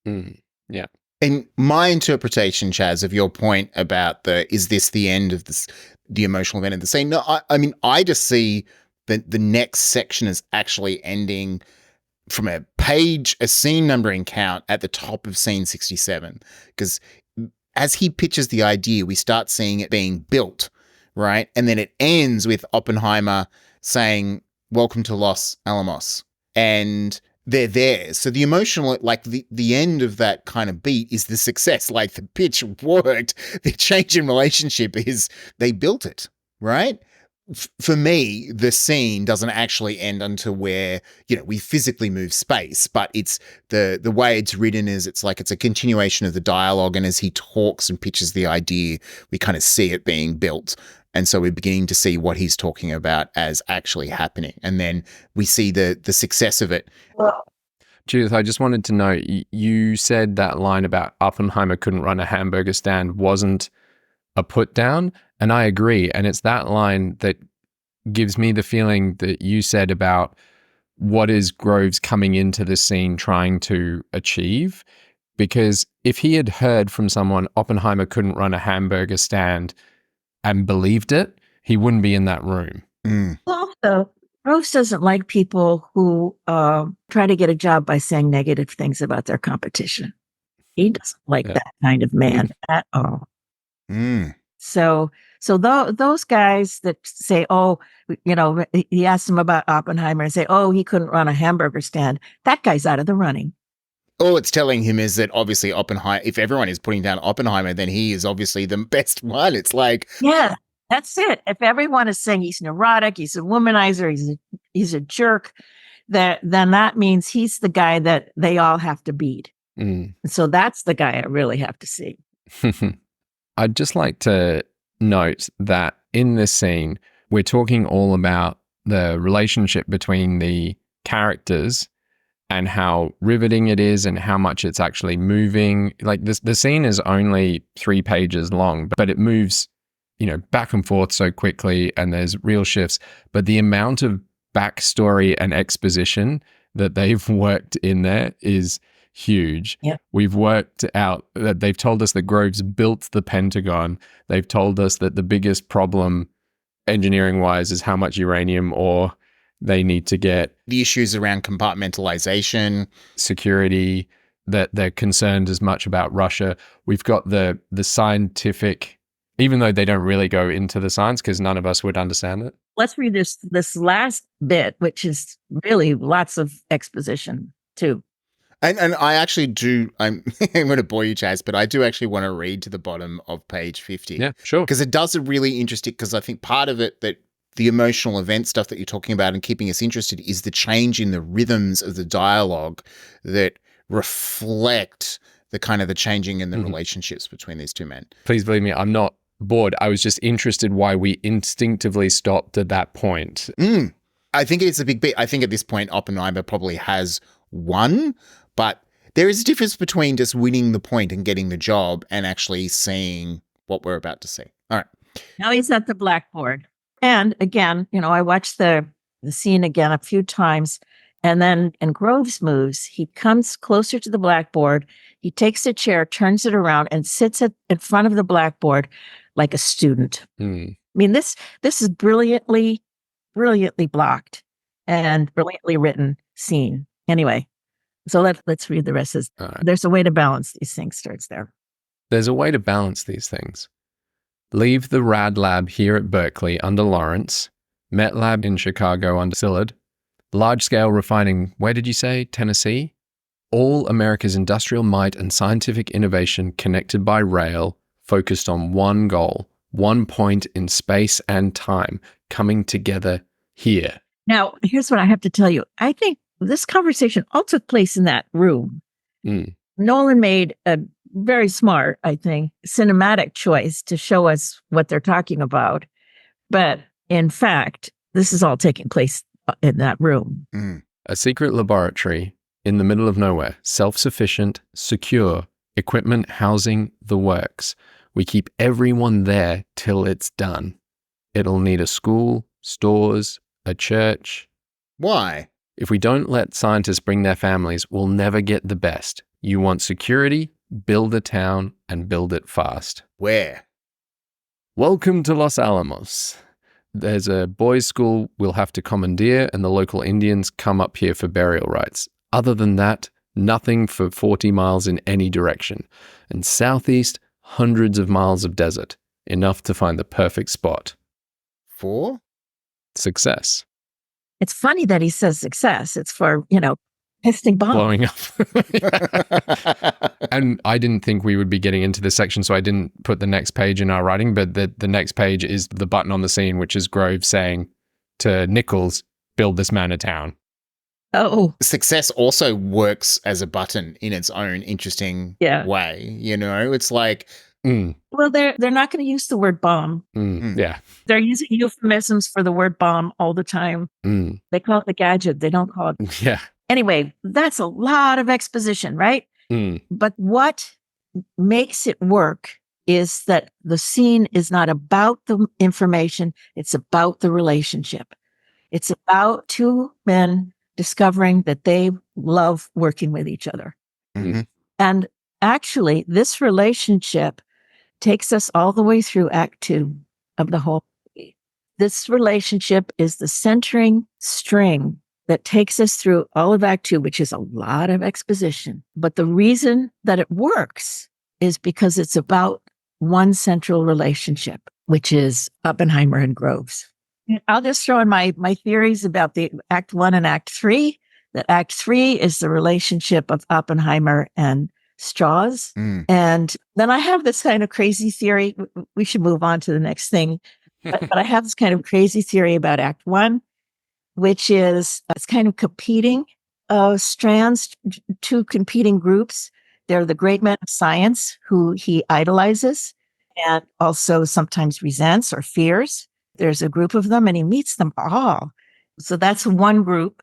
Yeah. And my interpretation, Chaz, of your point about is this the end of the emotional event of the scene? No, I mean, I just see the next section is actually ending from a scene numbering count at the top of scene 67. Because as he pitches the idea, we start seeing it being built, right? And then it ends with Oppenheimer saying, "Welcome to Los Alamos." And they're there. So the emotional, like the end of that kind of beat is the success. Like, the pitch worked. The change in relationship is they built it, right? For me, the scene doesn't actually end until where, we physically move space, but it's the way it's written is it's a continuation of the dialogue. And as he talks and pitches the idea, we kind of see it being built. And so we're beginning to see what he's talking about as actually happening. And then we see the success of it. Judith, I just wanted to know, you said that line about Oppenheimer couldn't run a hamburger stand wasn't a put down. And I agree. And it's that line that gives me the feeling that you said about what is Groves coming into the scene trying to achieve. Because if he had heard from someone, Oppenheimer couldn't run a hamburger stand, and believed it, he wouldn't be in that room. Also, Groves doesn't like people who try to get a job by saying negative things about their competition. He doesn't like that kind of man at all. So those guys that say, "Oh, he asked him about Oppenheimer," and say, "Oh, he couldn't run a hamburger stand," that guy's out of the running. All it's telling him is that obviously Oppenheimer, if everyone is putting down Oppenheimer, then he is obviously the best one. It's like... Yeah, that's it. If everyone is saying he's neurotic, he's a womanizer, he's a jerk, then that means he's the guy that they all have to beat. So that's the guy I really have to see. I'd just like to note that in this scene, we're talking all about the relationship between the characters and how riveting it is and how much it's actually moving. Like the scene is only 3 pages long, but it moves, back and forth so quickly, and there's real shifts. But the amount of backstory and exposition that they've worked in there is huge. Yep. We've worked out that they've told us that Groves built the Pentagon. They've told us that the biggest problem engineering-wise is how much uranium ore they need to get. The issues around compartmentalization, security, that they're concerned as much about Russia. We've got the scientific, even though they don't really go into the science because none of us would understand it. Let's read this last bit, which is really lots of exposition too. And I actually do, I'm going to bore you, Chaz, but I do actually want to read to the bottom of page 50. Yeah, sure. Because it does a really interesting, because I think part of it, that the emotional event stuff that you're talking about and keeping us interested, is the change in the rhythms of the dialogue that reflect the kind of the changing in the relationships between these two men. Please believe me, I'm not bored. I was just interested why we instinctively stopped at that point. I think it's a big bit. I think at this point, Oppenheimer probably has won, but there is a difference between just winning the point and getting the job and actually seeing what we're about to see. All right. Now he's at the blackboard. And again, I watched the scene again a few times. And then in Groves moves, he comes closer to the blackboard. He takes a chair, turns it around, and sits in front of the blackboard like a student. I mean, this is brilliantly blocked and brilliantly written scene. Anyway, so let's read the rest. Right. There's a way to balance these things, starts there. There's a way to balance these things. Leave the rad lab here at Berkeley under Lawrence, Met lab in Chicago under Sillard, large-scale refining, where did you say, Tennessee? All America's industrial might and scientific innovation connected by rail, focused on one goal, one point in space and time, coming together here. Now, here's what I have to tell you. I think this conversation all took place in that room. Nolan made a very smart, I think, cinematic choice to show us what they're talking about. But in fact, this is all taking place in that room. A secret laboratory in the middle of nowhere, self-sufficient, secure, equipment, housing, the works. We keep everyone there till it's done. It'll need a school, stores, a church. Why? If we don't let scientists bring their families, we'll never get the best. You want security? Build a town and build it fast. Where? Welcome to Los Alamos. There's a boys' school we'll have to commandeer, and the local Indians come up here for burial rites. Other than that, nothing for 40 miles in any direction. And southeast, hundreds of miles of desert. Enough to find the perfect spot. For? Success. It's funny that he says success. It's for, testing bombs. Blowing up. And I didn't think we would be getting into this section, so I didn't put the next page in our writing, but the next page is the button on the scene, which is Groves saying to Nichols, build this man a town. Oh. Success also works as a button in its own interesting way. It's like... Well, they're not going to use the word bomb. Yeah. They're using euphemisms for the word bomb all the time. They call it the gadget. They don't call it. Yeah. Anyway, that's a lot of exposition, right? But what makes it work is that the scene is not about the information. It's about the relationship. It's about two men discovering that they love working with each other. And actually, this relationship takes us all the way through Act 2 of the whole movie. This relationship is the centering string that takes us through all of Act 2, which is a lot of exposition. But the reason that it works is because it's about one central relationship, which is Oppenheimer and Groves. I'll just throw in my theories about the Act 1 and Act 3. That Act 3 is the relationship of Oppenheimer and Strauss. And then I have this kind of crazy theory. We should move on to the next thing. But I have this kind of crazy theory about Act 1, which is it's kind of competing strands, two competing groups. They're the great men of science who he idolizes and also sometimes resents or fears. There's a group of them and he meets them all. So that's one group.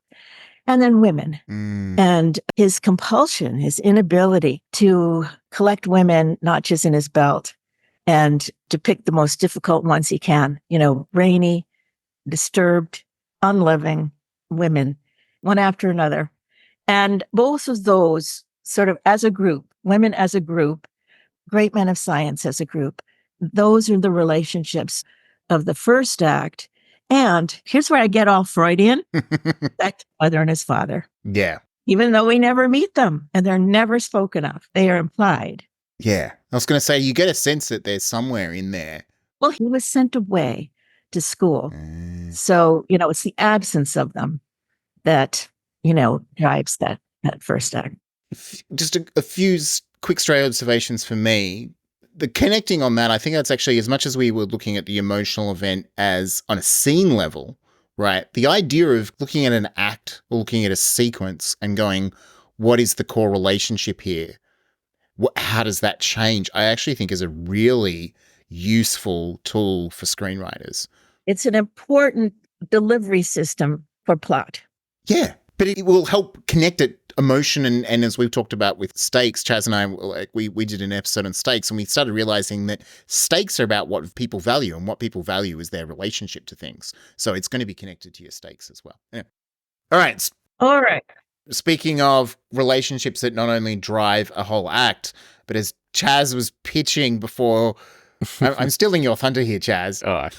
And then women. And his compulsion, his inability to collect women, not just in his belt, and to pick the most difficult ones he can, brainy, disturbed, unloving women, one after another. And both of those sort of as a group, women as a group, great men of science as a group, those are the relationships of the first act. And here's where I get all Freudian, back to mother and his father. Yeah. Even though we never meet them and they're never spoken of, they are implied. Yeah. I was going to say, you get a sense that they're somewhere in there. Well, he was sent away to school. So, it's the absence of them that, drives that first act. Just a few quick stray observations for me. The connecting on that, I think that's actually, as much as we were looking at the emotional event as on a scene level, right? The idea of looking at an act or looking at a sequence and going, what is the core relationship here? How does that change? I actually think is a really useful tool for screenwriters. It's an important delivery system for plot. Yeah, but it will help connect it. Emotion and as we've talked about with stakes, Chaz and I, we did an episode on stakes, and we started realizing that stakes are about what people value, and what people value is their relationship to things. So it's going to be connected to your stakes as well. Yeah. All right. Speaking of relationships that not only drive a whole act, but as Chaz was pitching before, I'm stealing your thunder here, Chaz. Oh,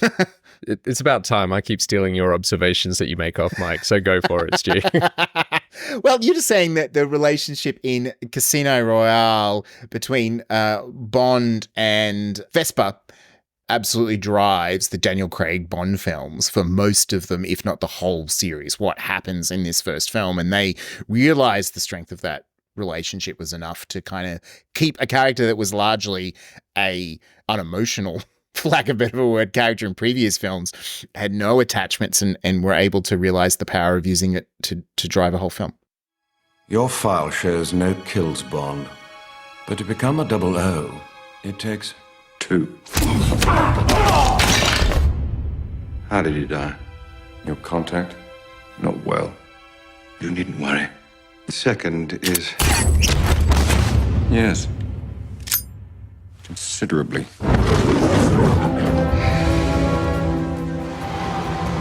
it's about time. I keep stealing your observations that you make off mic, so go for it, Stu. Well, you're just saying that the relationship in Casino Royale between Bond and Vesper absolutely drives the Daniel Craig Bond films for most of them, if not the whole series. What happens in this first film, and they realize the strength of that relationship was enough to kind of keep a character that was largely a unemotional, for lack of a better word, character in previous films, had no attachments and were able to realize the power of using it to drive a whole film. Your file shows no kills, Bond. But to become a 00, it takes 2. How did he die? Your contact? Not well. You needn't worry. The second is... Yes. Considerably.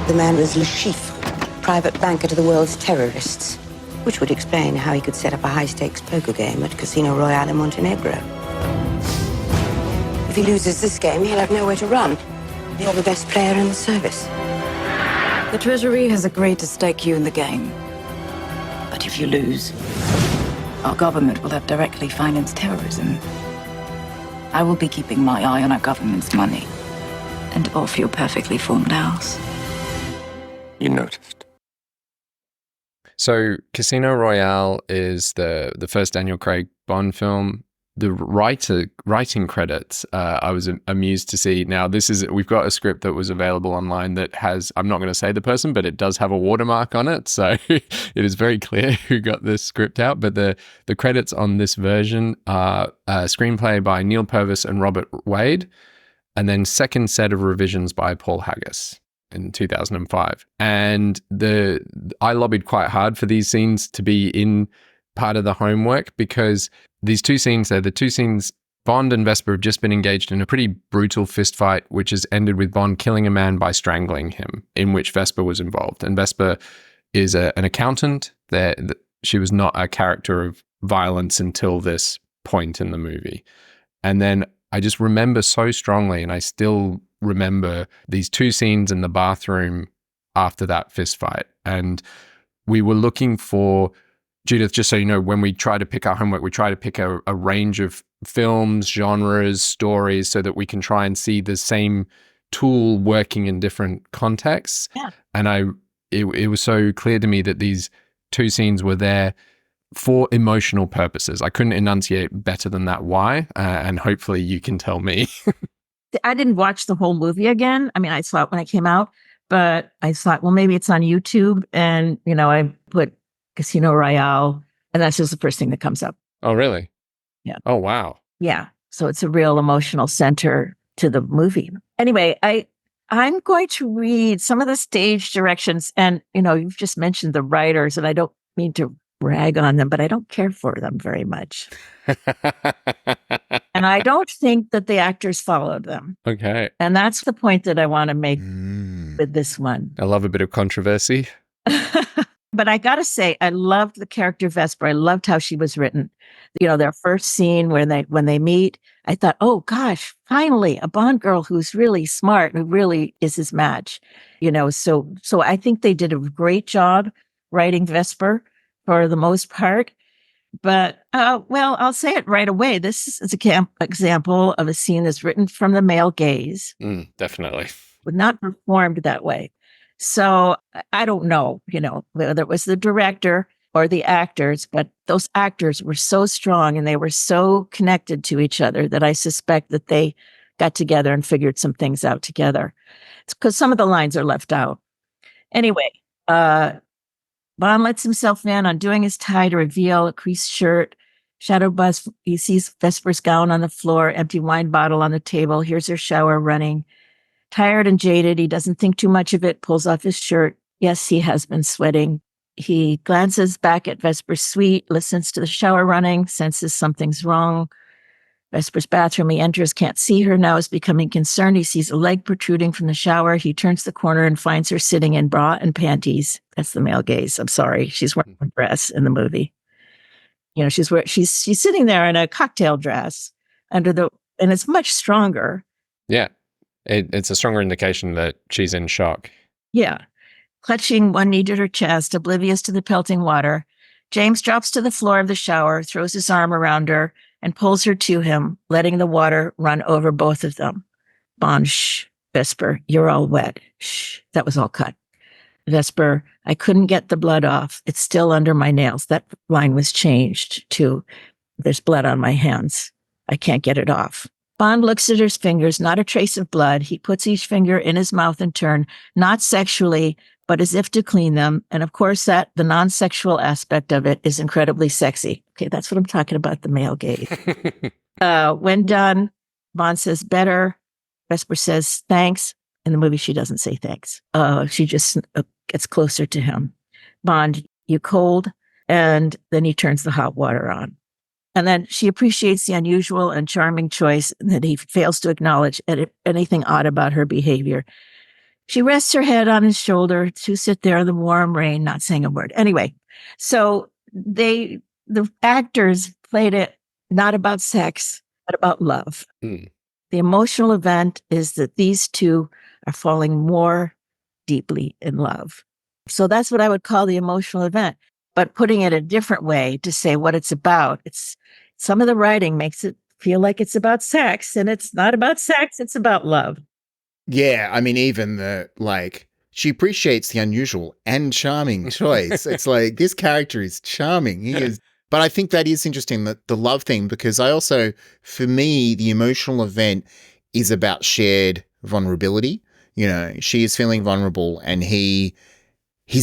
The man was Le Chiffre, private banker to the world's terrorists, which would explain how he could set up a high-stakes poker game at Casino Royale in Montenegro. If he loses this game, he'll have nowhere to run. You're the best player in the service. The Treasury has agreed to stake you in the game. But if you lose, our government will have directly financed terrorism. I will be keeping my eye on our government's money and off your perfectly formed house. You noticed. So Casino Royale is the first Daniel Craig Bond film. The writing credits, I was amused to see. Now, we've got a script that was available online that has, I'm not going to say the person, but it does have a watermark on it. So it is very clear who got this script out. But the credits on this version are a screenplay by Neil Purvis and Robert Wade, and then second set of revisions by Paul Haggis in 2005. And I lobbied quite hard for these scenes to be in part of the homework, because these two scenes, Bond and Vesper have just been engaged in a pretty brutal fist fight, which has ended with Bond killing a man by strangling him, in which Vesper was involved. And Vesper is an accountant. She was not a character of violence until this point in the movie. And then I just remember so strongly, and I still remember these two scenes in the bathroom after that fist fight. And we were looking for, Judith, just so you know, when we try to pick our homework, we try to pick a range of films, genres, stories, so that we can try and see the same tool working in different contexts. Yeah. And it was so clear to me that these two scenes were there for emotional purposes. I couldn't enunciate better than that why, and hopefully you can tell me. I didn't watch the whole movie again. I mean, I saw it when it came out, but I thought, well, maybe it's on YouTube. And, I put Casino Royale, and that's just the first thing that comes up. Oh, really? Yeah. Oh, wow. Yeah. So it's a real emotional center to the movie. Anyway, I I'm going to read some of the stage directions. And, you've just mentioned the writers, and I don't mean to rag on them, but I don't care for them very much. And I don't think that the actors followed them. Okay. And that's the point that I want to make with this one. I love a bit of controversy. But I got to say, I loved the character Vesper. I loved how she was written. Their first scene when they meet, I thought, oh gosh, finally a Bond girl who's really smart, who really is his match. So I think they did a great job writing Vesper for the most part. But well, I'll say it right away. This is an example of a scene that's written from the male gaze. Definitely. But not performed that way. So I don't know, whether it was the director or the actors, but those actors were so strong and they were so connected to each other that I suspect that they got together and figured some things out together. It's because some of the lines are left out. Anyway, Bond lets himself in, undoing his tie to reveal a creased shirt. Shadow bus, he sees Vesper's gown on the floor, empty wine bottle on the table, hears her shower running. Tired and jaded, he doesn't think too much of it, pulls off his shirt. Yes, he has been sweating. He glances back at Vesper's suite, listens to the shower running, senses something's wrong. Vesper's bathroom, he enters, can't see her now, is becoming concerned. He sees a leg protruding from the shower. He turns the corner and finds her sitting in bra and panties. That's the male gaze. I'm sorry. She's wearing a dress in the movie. She's sitting there in a cocktail dress and it's much stronger. Yeah. It's a stronger indication that she's in shock. Yeah. Clutching one knee to her chest, oblivious to the pelting water, James drops to the floor of the shower, throws his arm around her, and pulls her to him, letting the water run over both of them. Bond, shh, Vesper, you're all wet. Shh, that was all cut. Vesper, I couldn't get the blood off. It's still under my nails. That line was changed to, there's blood on my hands. I can't get it off. Bond looks at his fingers, not a trace of blood. He puts each finger in his mouth in turn, not sexually, but as if to clean them. And of course, the non-sexual aspect of it is incredibly sexy. Okay, that's what I'm talking about, the male gaze. When done, Bond says, better. Vesper says, thanks. In the movie, she doesn't say thanks. She just gets closer to him. Bond, you cold? And then he turns the hot water on. And then she appreciates the unusual and charming choice that he fails to acknowledge anything odd about her behavior. She rests her head on his shoulder to sit there in the warm rain, not saying a word. Anyway, so the actors played it not about sex, but about love. The emotional event is that these two are falling more deeply in love. So that's what I would call the emotional event. But putting it a different way to say what it's about, some of the writing makes it feel like it's about sex, and it's not about sex, it's about love. Yeah, I mean, even she appreciates the unusual and charming choice. It's like, this character is charming. He is. But I think that is interesting, the love thing, because for me, the emotional event is about shared vulnerability. She is feeling vulnerable and he's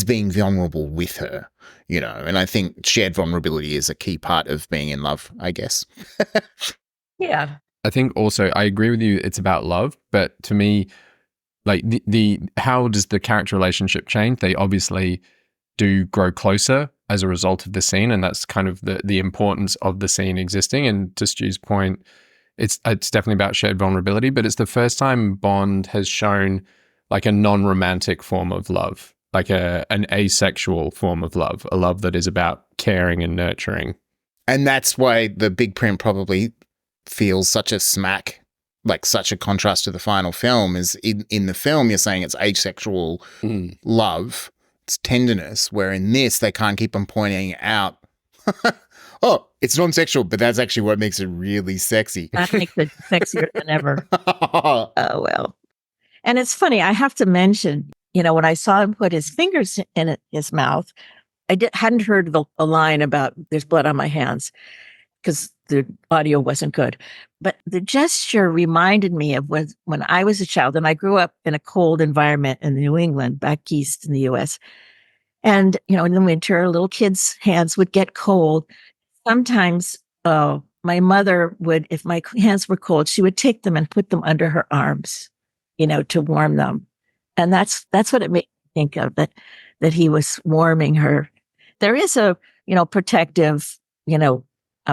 being vulnerable with her. And I think shared vulnerability is a key part of being in love, I guess. Yeah. I think also, I agree with you, it's about love, but to me, like the how does the character relationship change? They obviously do grow closer as a result of the scene, and that's kind of the importance of the scene existing. And to Stu's point, it's definitely about shared vulnerability, but it's the first time Bond has shown like a non-romantic form of love. Like an asexual form of love, a love that is about caring and nurturing. And that's why the big print probably feels such a smack, like such a contrast to the final film, is in the film you're saying it's asexual love, it's tenderness, where in this they can't keep on pointing out, oh, it's non-sexual, but that's actually what makes it really sexy. That makes it sexier than ever. Oh, well. And it's funny, I have to mention, when I saw him put his fingers in his mouth, I hadn't heard a line about there's blood on my hands because the audio wasn't good. But the gesture reminded me of when I was a child, and I grew up in a cold environment in New England, back east in the U.S. And, in the winter, little kids' hands would get cold. Sometimes my mother would, if my hands were cold, she would take them and put them under her arms. to warm them. And that's what it made me think of, that he was warming her. There is a, protective, I'm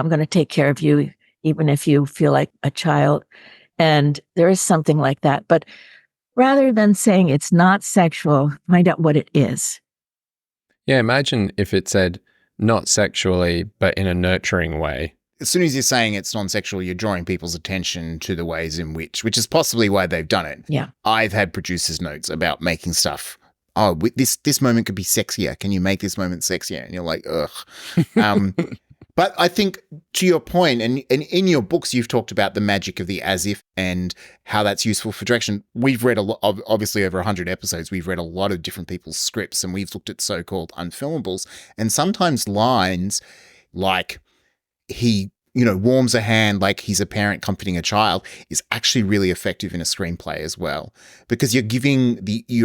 going to take care of you, even if you feel like a child. And there is something like that. But rather than saying it's not sexual, find out what it is. Yeah, imagine if it said not sexually, but in a nurturing way. As soon as you're saying it's non-sexual, you're drawing people's attention to the ways in which is possibly why they've done it. Yeah. I've had producers' notes about making stuff. Oh, this moment could be sexier. Can you make this moment sexier? And you're like, ugh. But I think to your point, and in your books, you've talked about the magic of the as if and how that's useful for direction. We've read a lot, obviously over 100 episodes, we've read a lot of different people's scripts, and we've looked at so-called unfilmables. And sometimes lines like he, warms a hand like he's a parent comforting a child is actually really effective in a screenplay as well, because you're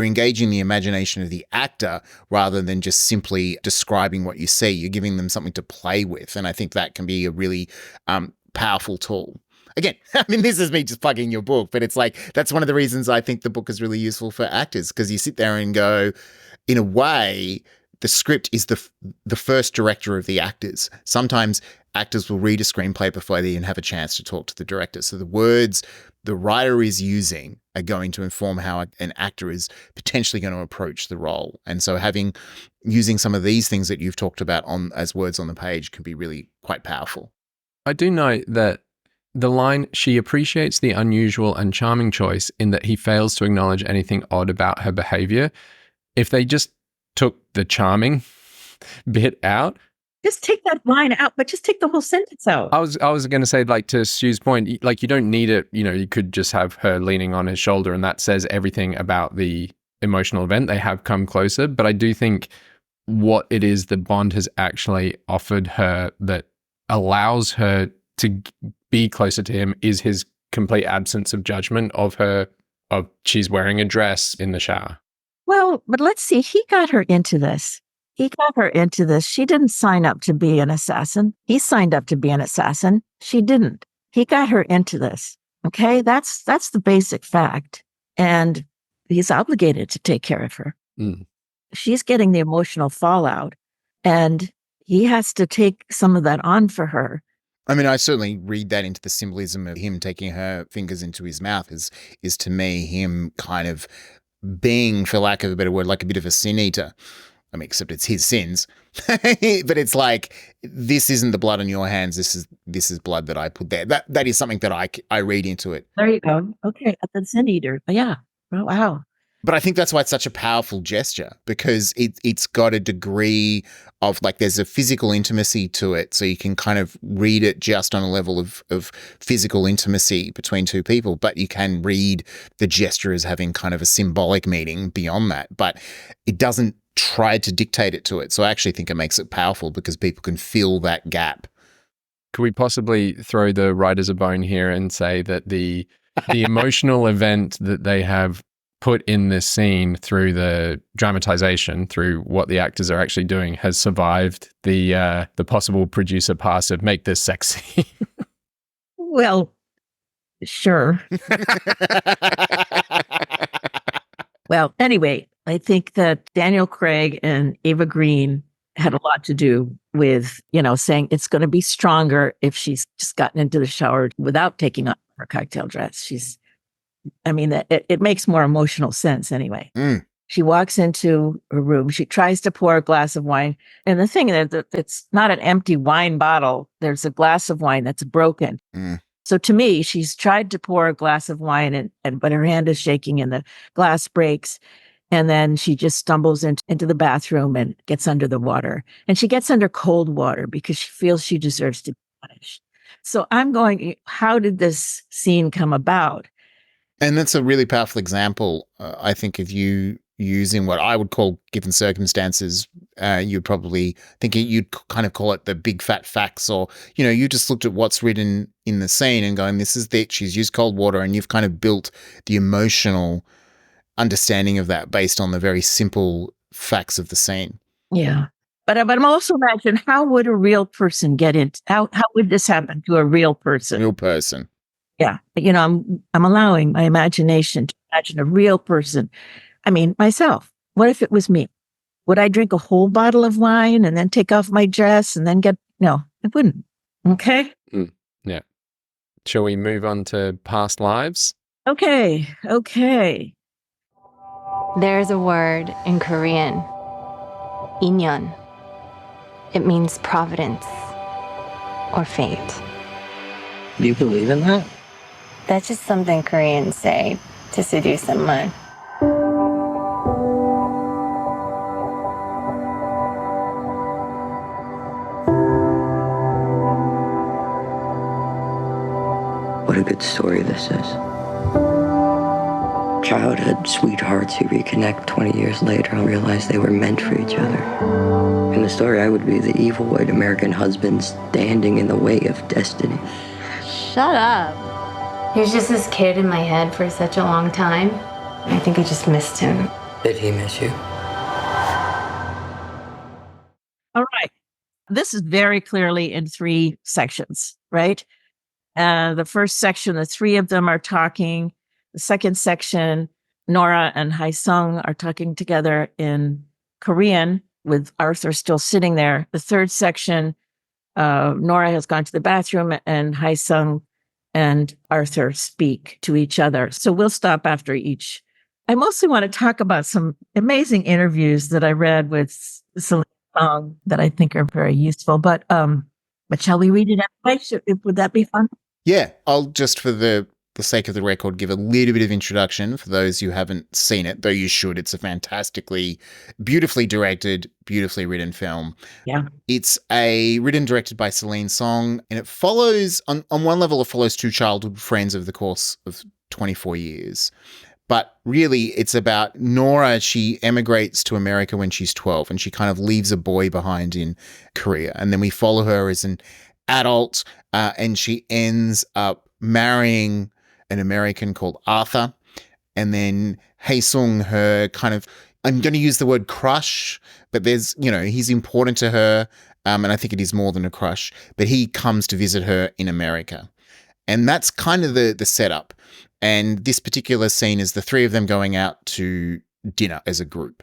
engaging the imagination of the actor rather than just simply describing what you see. You're giving them something to play with. And I think that can be a really powerful tool. Again, I mean, this is me just plugging your book, but it's like, that's one of the reasons I think the book is really useful for actors, because you sit there and go, in a way, the script is the first director of the actors. Sometimes actors will read a screenplay before they even have a chance to talk to the director. So the words the writer is using are going to inform how an actor is potentially going to approach the role. And so using some of these things that you've talked about as words on the page can be really quite powerful. I do note that the line, she appreciates the unusual and charming choice in that he fails to acknowledge anything odd about her behavior. If they just took the charming bit out. Just take that line out, but just take the whole sentence out. I was going to say, like, to Stu's point, like, you don't need it. You could just have her leaning on his shoulder, and that says everything about the emotional event. They have come closer. But I do think what it is that Bond has actually offered her that allows her to be closer to him is his complete absence of judgment of she's wearing a dress in the shower. Well, but let's see. He got her into this. She didn't sign up to be an assassin. He signed up to be an assassin. She didn't. He got her into this. Okay? That's the basic fact. And he's obligated to take care of her. Mm. She's getting the emotional fallout, and he has to take some of that on for her. I mean, I certainly read that into the symbolism of him taking her fingers into his mouth is to me him kind of being, for lack of a better word, like a bit of a sin eater. I mean, except it's his sins, but it's like, this isn't the blood on your hands. This is blood that I put there. That is something that I read into it. There you go. Okay, the sin eater. Yeah. Oh, wow. But I think that's why it's such a powerful gesture, because it's got a degree of, like, there's a physical intimacy to it. So you can kind of read it just on a level of physical intimacy between two people, but you can read the gesture as having kind of a symbolic meaning beyond that. But it doesn't try to dictate it to it. So I actually think it makes it powerful because people can fill that gap. Could we possibly throw the writers a bone here and say that the emotional event that they have put in this scene through the dramatization, through what the actors are actually doing, has survived the possible producer pass of make this sexy? Well, sure. Well, anyway, I think that Daniel Craig and Eva Green had a lot to do with, saying it's going to be stronger if she's just gotten into the shower without taking off her cocktail dress. It makes more emotional sense anyway. Mm. She walks into a room. She tries to pour a glass of wine. And the thing is that it's not an empty wine bottle. There's a glass of wine that's broken. Mm. So to me, she's tried to pour a glass of wine, but her hand is shaking and the glass breaks. And then she just stumbles into the bathroom and gets under the water. And she gets under cold water because she feels she deserves to be punished. So I'm going, how did this scene come about? And that's a really powerful example, I think, of you using what I would call, given circumstances, you'd probably think you'd kind of call it the big fat facts, or, you just looked at what's written in the scene and going, this is she's used cold water, and you've kind of built the emotional understanding of that based on the very simple facts of the scene. Yeah. But I'm also imagining, how would a real person get in? How would this happen to a real person? Real person. Yeah. I'm allowing my imagination to imagine a real person. I mean, myself. What if it was me? Would I drink a whole bottle of wine and then take off my dress and then no, I wouldn't. Okay. Yeah. Shall we move on to past lives? Okay. There's a word in Korean, 인연. It means providence or fate. Do you believe in that? That's just something Koreans say to seduce someone. What a good story this is. Childhood sweethearts who reconnect 20 years later and realize they were meant for each other. In the story, I would be the evil white American husband standing in the way of destiny. Shut up. He was just this kid in my head for such a long time. I think I just missed him. Did he miss you? All right. This is very clearly in 3 sections, right? The first section, the 3 of them are talking. The second section, Nora and Hae-sung are talking together in Korean with Arthur still sitting there. The third section, Nora has gone to the bathroom and Hae-sung and Arthur speak to each other. So we'll stop after each. I mostly want to talk about some amazing interviews that I read with Celine Song that I think are very useful. But shall we read it anyway? Would that be fun? Yeah, I'll just for the sake of the record give a little bit of introduction for those who haven't seen it, though you should. It's a fantastically, beautifully directed, beautifully written film. Yeah. It's written and directed by Celine Song, and it follows, on one level, it follows 2 childhood friends over the course of 24 years. But really, it's about Nora. She emigrates to America when she's 12, and she kind of leaves a boy behind in Korea. And then we follow her as an adult, and she ends up marrying an American called Arthur. And then Hae-sung, her kind of, I'm going to use the word crush, but there's, he's important to her. And I think it is more than a crush, but he comes to visit her in America. And that's kind of the setup. And this particular scene is the 3 of them going out to dinner as a group.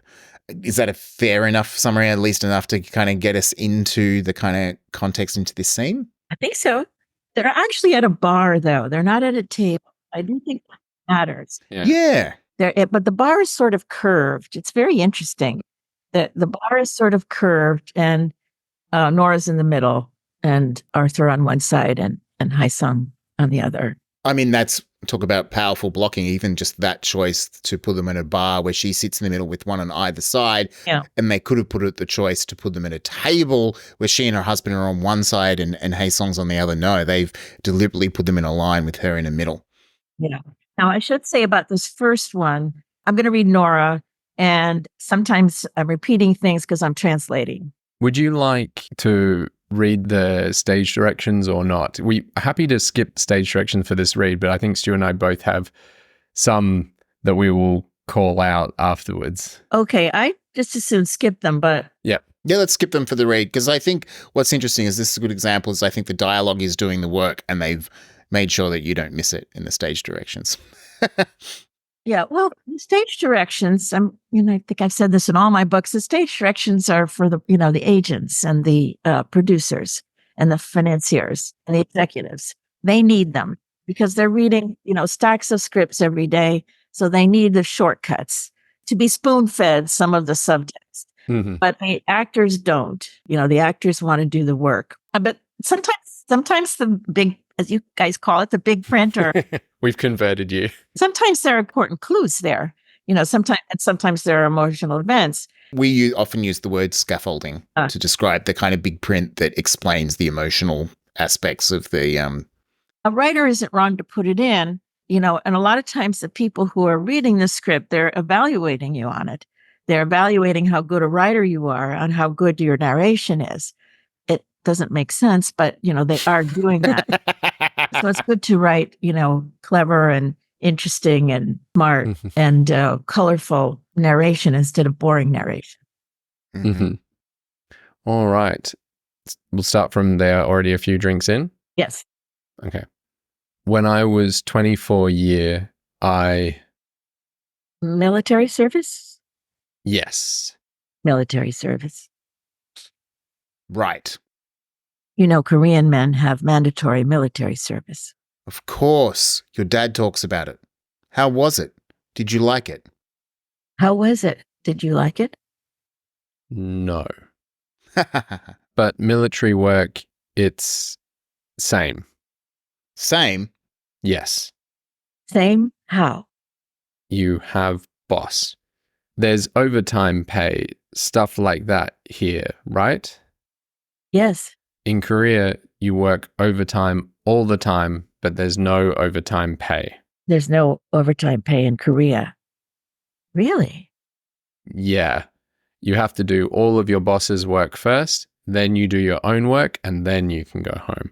Is that a fair enough summary, at least enough to kind of get us into the kind of context into this scene? I think so. They're actually at a bar, though. They're not at a table. I do think that matters. Yeah. But the bar is sort of curved. It's very interesting. The bar is sort of curved, and Nora's in the middle, and Arthur on one side, and Hae-sung on the other. I mean, talk about powerful blocking, even just that choice to put them in a bar where she sits in the middle with one on either side. Yeah. And they could have put it the choice to put them at a table where she and her husband are on one side and Hae-sung's on the other. No, they've deliberately put them in a line with her in the middle. Yeah. Now, I should say about this first one, I'm going to read Nora, and sometimes I'm repeating things because I'm translating. Would you like to read the stage directions or not? We are happy to skip stage directions for this read, but I think Stu and I both have some that we will call out afterwards. Okay, I just as soon skip them, but yeah, let's skip them for the read, because I think what's interesting is this is a good example. Is I think the dialogue is doing the work, and they've made sure that you don't miss it in the stage directions. Yeah, well, the stage directions, I think I've said this in all my books, the stage directions are for the agents and the producers and the financiers and the executives. They need them because they're reading, stacks of scripts every day. So they need the shortcuts to be spoon-fed some of the subtext. Mm-hmm. But the actors don't. The actors want to do the work. But sometimes the big, as you guys call it, the big print or we've converted you. Sometimes there are important clues there, sometimes there are emotional events. We often use the word scaffolding to describe the kind of big print that explains the emotional aspects of the. A writer isn't wrong to put it in, and a lot of times the people who are reading the script, they're evaluating you on it. They're evaluating how good a writer you are on how good your narration is. It doesn't make sense, but, they are doing that. So it's good to write, clever and interesting and smart and colorful narration instead of boring narration. Mm-hmm. All right. We'll start from there. Already a few drinks in? Yes. Okay. When I was 24 year, I Military service? Yes. Military service. Right. You know, Korean men have mandatory military service. Of course. Your dad talks about it. How was it? Did you like it? How was it? Did you like it? No. But military work, it's same. Same? Yes. Same? How? You have boss. There's overtime pay, stuff like that here, right? Yes. In Korea, you work overtime all the time, but there's no overtime pay. There's no overtime pay in Korea. Really? Yeah. You have to do all of your boss's work first, then you do your own work, and then you can go home.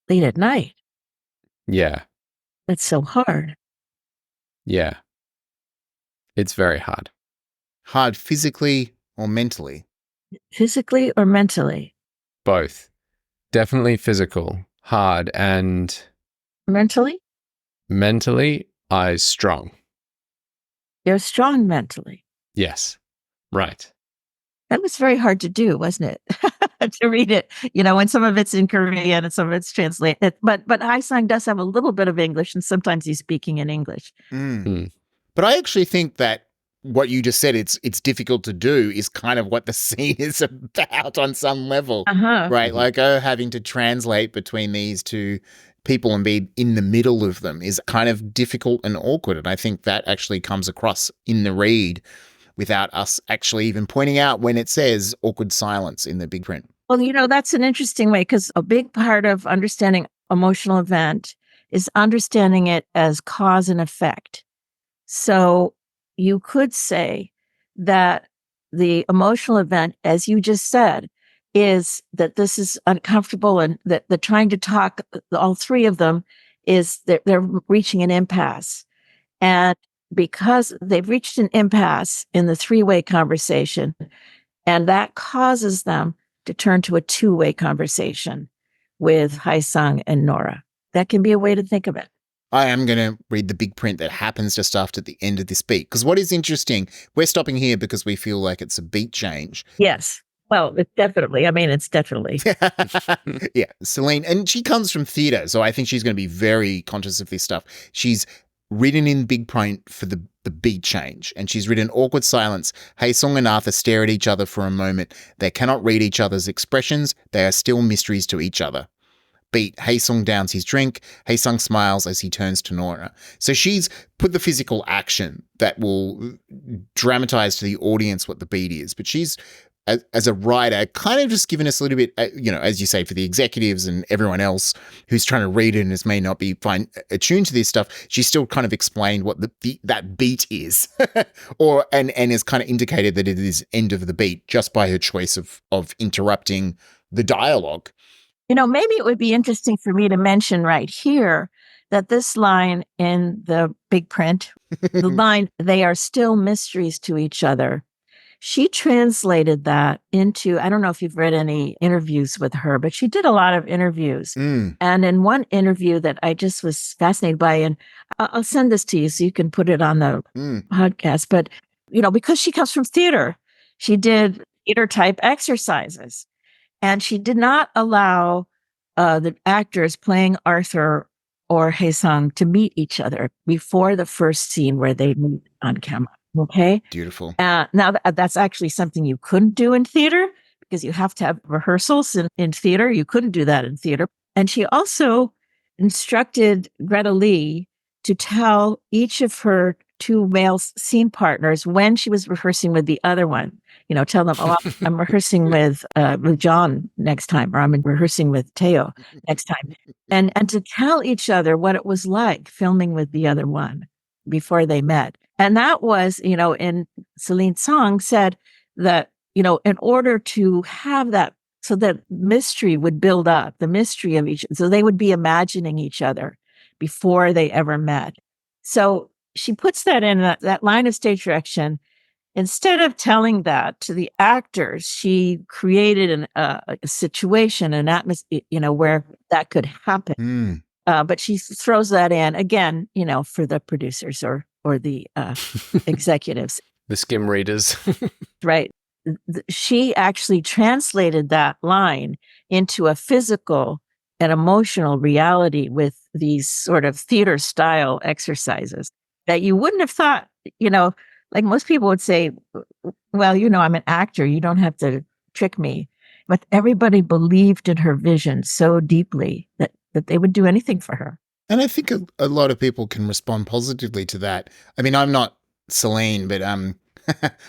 Late at night? Yeah. That's so hard. Yeah. It's very hard. Hard physically or mentally? Physically or mentally? Both. Definitely physical, hard, and Mentally? mentally, I strong. You're strong mentally. Yes. Right. That was very hard to do, wasn't it? To read it, you know, when some of it's in Korean and some of it's translated. But Hae-sung does have a little bit of English, and sometimes he's speaking in English. But I actually think that what you just said, it's difficult to do, is kind of what the scene is about on some level. Right? Like, having to translate between these two people and be in the middle of them is kind of difficult and awkward. And I think that actually comes across in the read without us actually even pointing out when it says awkward silence in the big print. Well, you know, that's an interesting way, because a big part of understanding emotional event is understanding it as cause and effect. So you could say that the emotional event, as you just said, is that this is uncomfortable, and that the trying to talk, all three of them, is that they're reaching an impasse. And because they've reached an impasse in the three-way conversation, and that causes them to turn to a two-way conversation with Hae-sung and Nora. That can be a way to think of it. I am going to read the big print that happens just after the end of this beat. Because what is interesting, we're stopping here because we feel like it's a beat change. Yes. Well, it's definitely. Yeah, Celine. And she comes from theatre, so I think she's going to be very conscious of this stuff. She's written in big print for the beat change, and she's written awkward silence. Hae-sung and Arthur stare at each other for a moment. They cannot read each other's expressions. They are still mysteries to each other. Beat, Hae-sung downs his drink. Hae-sung smiles as he turns to Nora. So she's put the physical action that will dramatize to the audience what the beat is. But she's, as a writer, kind of just given us a little bit, as you say, for the executives and everyone else who's trying to read it and may not be fine attuned to this stuff, she's still kind of explained what that beat is, and has kind of indicated that it is end of the beat just by her choice of interrupting the dialogue. You know, maybe it would be interesting for me to mention right here that this line in the big print, the line, "They are still mysteries to each other," she translated that into, I don't know if you've read any interviews with her, but she did a lot of interviews. And in one interview that I just was fascinated by, and I'll send this to you so you can put it on the podcast, but, you know, because she comes from theater, she did theater type exercises. And she did not allow the actors playing Arthur or Hae-sung to meet each other before the first scene where they meet on camera. Okay? Beautiful. Now, that's actually something you couldn't do in theater, because you have to have rehearsals in theater. You couldn't do that in theater. And she also instructed Greta Lee to tell each of her two male scene partners when she was rehearsing with the other one. You know, tell them, "Oh, I'm rehearsing with John next time," or "I'm rehearsing with Teo next time," and to tell each other what it was like filming with the other one before they met. And that was, you know, in Celine's song said that, you know, in order to have that, so that mystery would build up, the mystery of each, so they would be imagining each other before they ever met. So she puts that in that line of stage direction. Instead of telling that to the actors, she created a situation, an atmosphere, you know, where that could happen. But she throws that in again, you know, for the producers or or the executives. The skim readers. Right. She actually translated that line into a physical and emotional reality with these sort of theater style exercises that you wouldn't have thought, like most people would say, well, I'm an actor. You don't have to trick me. But everybody believed in her vision so deeply that they would do anything for her. And I think a lot of people can respond positively to that. I mean, I'm not Celine, but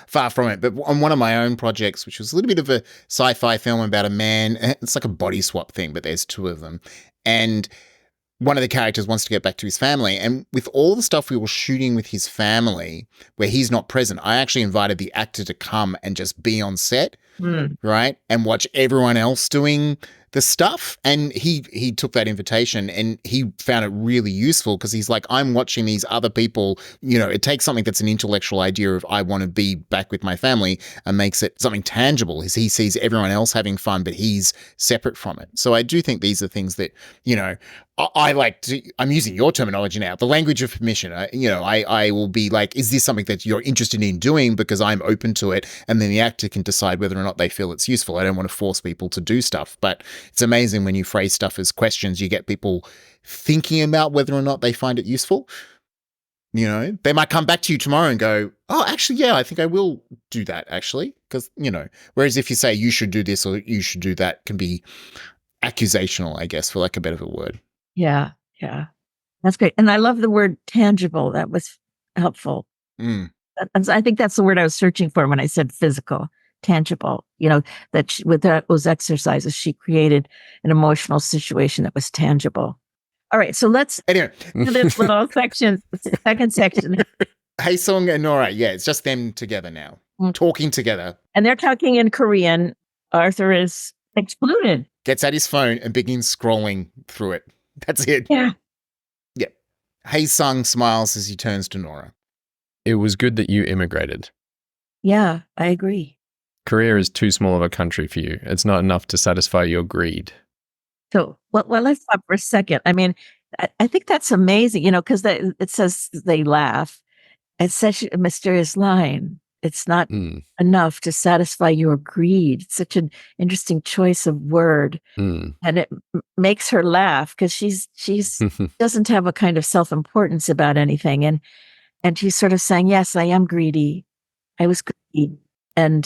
far from it. But on one of my own projects, which was a little bit of a sci-fi film about a man, it's like a body swap thing, but there's two of them. And one of the characters wants to get back to his family. And with all the stuff we were shooting with his family, where he's not present, I actually invited the actor to come and just be on set, right? And watch everyone else doing the stuff. And he took that invitation and he found it really useful because he's like, I'm watching these other people, it takes something that's an intellectual idea of I want to be back with my family and makes it something tangible as he sees everyone else having fun, but he's separate from it. So I do think these are things that, I like to, I'm using your terminology now, the language of permission. I will be like, is this something that you're interested in doing because I'm open to it? And then the actor can decide whether or not they feel it's useful. I don't want to force people to do stuff, but it's amazing when you phrase stuff as questions, you get people thinking about whether or not they find it useful. They might come back to you tomorrow and go, oh, actually, yeah, I think I will do that actually. Because, whereas if you say you should do this or you should do that can be accusational, I guess, for lack of a better word. Yeah. That's great. And I love the word tangible. That was helpful. I think that's the word I was searching for when I said physical, tangible. That with those exercises, she created an emotional situation that was tangible. All right. So let's anyway do this little section, second section. Hae Sung and Nora. Yeah, it's just them together now, talking together. And they're talking in Korean. Arthur is excluded. Gets at his phone and begins scrolling through it. That's it. Yeah. Yeah. Hae Sung smiles as he turns to Nora. It was good that you immigrated. Yeah, I agree. Korea is too small of a country for you. It's not enough to satisfy your greed. So, well, let's stop for a second. I mean, I think that's amazing, because it says they laugh. It's such a mysterious line. It's not enough to satisfy your greed. It's such an interesting choice of word. And it makes her laugh because she's doesn't have a kind of self-importance about anything. And she's sort of saying, yes, I am greedy. I was greedy. And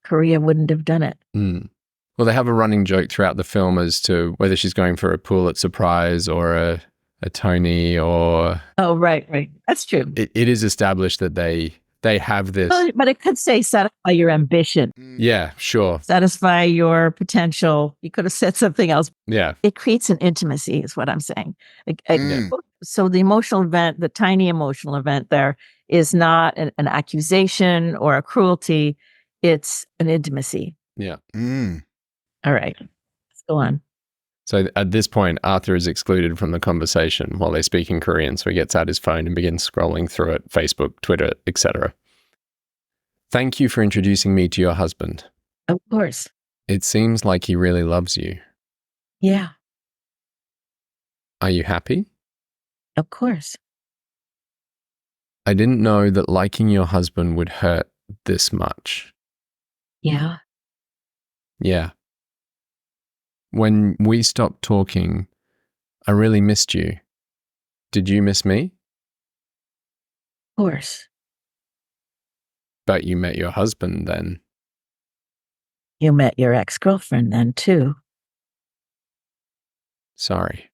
Korea wouldn't have done it. Well, they have a running joke throughout the film as to whether she's going for a Pulitzer Prize or a Tony or... Oh, right. That's true. It is established that they have this... But it could say satisfy your ambition. Yeah, sure. Satisfy your potential. You could have said something else. Yeah. It creates an intimacy is what I'm saying. So the emotional event, the tiny emotional event there is not an accusation or a cruelty. It's an intimacy. Yeah. All right. Let's go on. So at this point, Arthur is excluded from the conversation while they speak in Korean. So he gets out his phone and begins scrolling through it, Facebook, Twitter, etc. Thank you for introducing me to your husband. Of course. It seems like he really loves you. Yeah. Are you happy? Of course. I didn't know that liking your husband would hurt this much. Yeah. Yeah. When we stopped talking, I really missed you. Did you miss me? Of course. But you met your husband then. You met your ex-girlfriend then too. Sorry.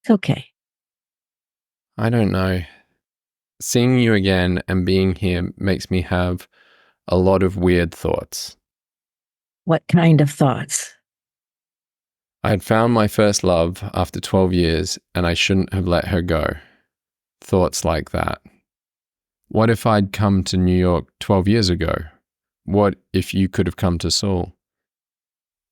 It's okay. I don't know. Seeing you again and being here makes me have a lot of weird thoughts. What kind of thoughts? I had found my first love after 12 years and I shouldn't have let her go. Thoughts like that. What if I'd come to New York 12 years ago? What if you could have come to Seoul?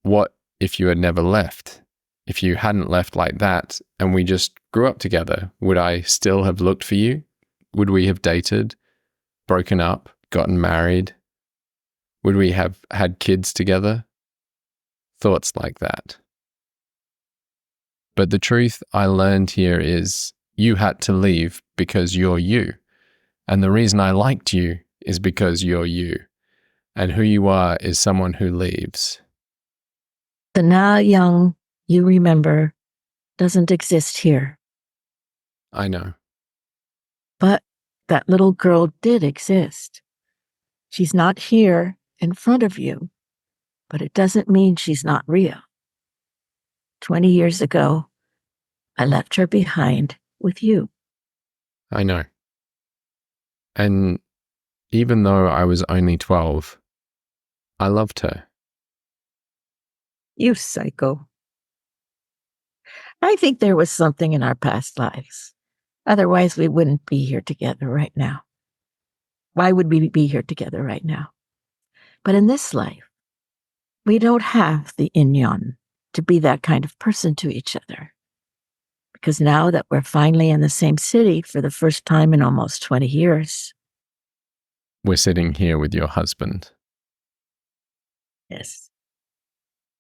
What if you had never left? If you hadn't left like that and we just grew up together, would I still have looked for you? Would we have dated, broken up, gotten married? Would we have had kids together? Thoughts like that. But the truth I learned here is you had to leave because you're you. And the reason I liked you is because you're you. And who you are is someone who leaves. The now young you remember doesn't exist here. I know. But that little girl did exist. She's not here in front of you, but it doesn't mean she's not real. 20 years ago, I left her behind with you. I know. And even though I was only 12, I loved her. You psycho. I think there was something in our past lives. Otherwise, we wouldn't be here together right now. Why would we be here together right now? But in this life, we don't have the inyon to be that kind of person to each other. Because now that we're finally in the same city for the first time in almost 20 years. We're sitting here with your husband. Yes.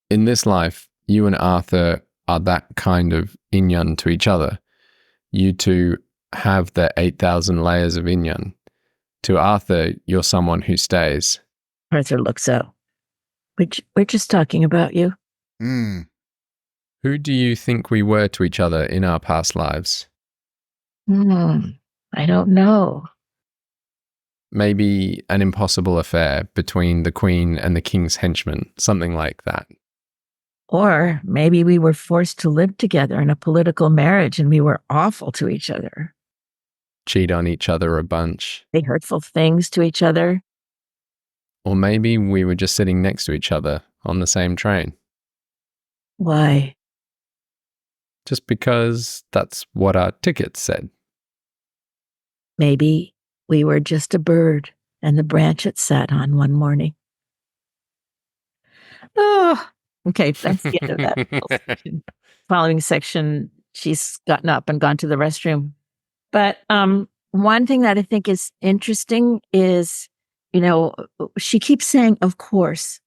In this life, you and Arthur are that kind of inyan to each other. You two have the 8,000 layers of inyan. To Arthur, you're someone who stays. Arthur looks up. We're just talking about you. Who do you think we were to each other in our past lives? I don't know. Maybe an impossible affair between the Queen and the King's henchmen, something like that. Or maybe we were forced to live together in a political marriage and we were awful to each other. Cheat on each other a bunch. Say hurtful things to each other. Or maybe we were just sitting next to each other on the same train. Why? Just because that's what our tickets said. Maybe we were just a bird and the branch it sat on one morning. Oh, okay, that's the end of that section. Following section, she's gotten up and gone to the restroom. But one thing that I think is interesting is, she keeps saying, of course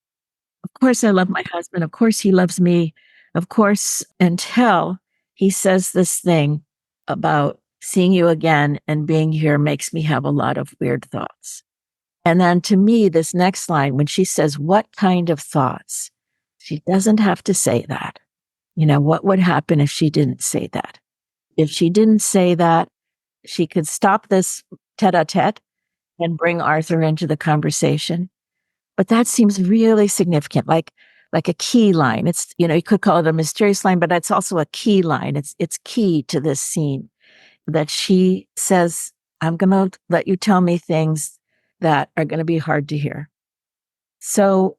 I love my husband. Of course he loves me. Of course, until he says this thing about seeing you again and being here makes me have a lot of weird thoughts. And then to me, this next line, when she says, what kind of thoughts? She doesn't have to say that. What would happen if she didn't say that? If she didn't say that, she could stop this tete-a-tete and bring Arthur into the conversation. But that seems really significant, like a key line. It's, you could call it a mysterious line, but it's also a key line. It's key to this scene that she says, I'm going to let you tell me things that are going to be hard to hear. So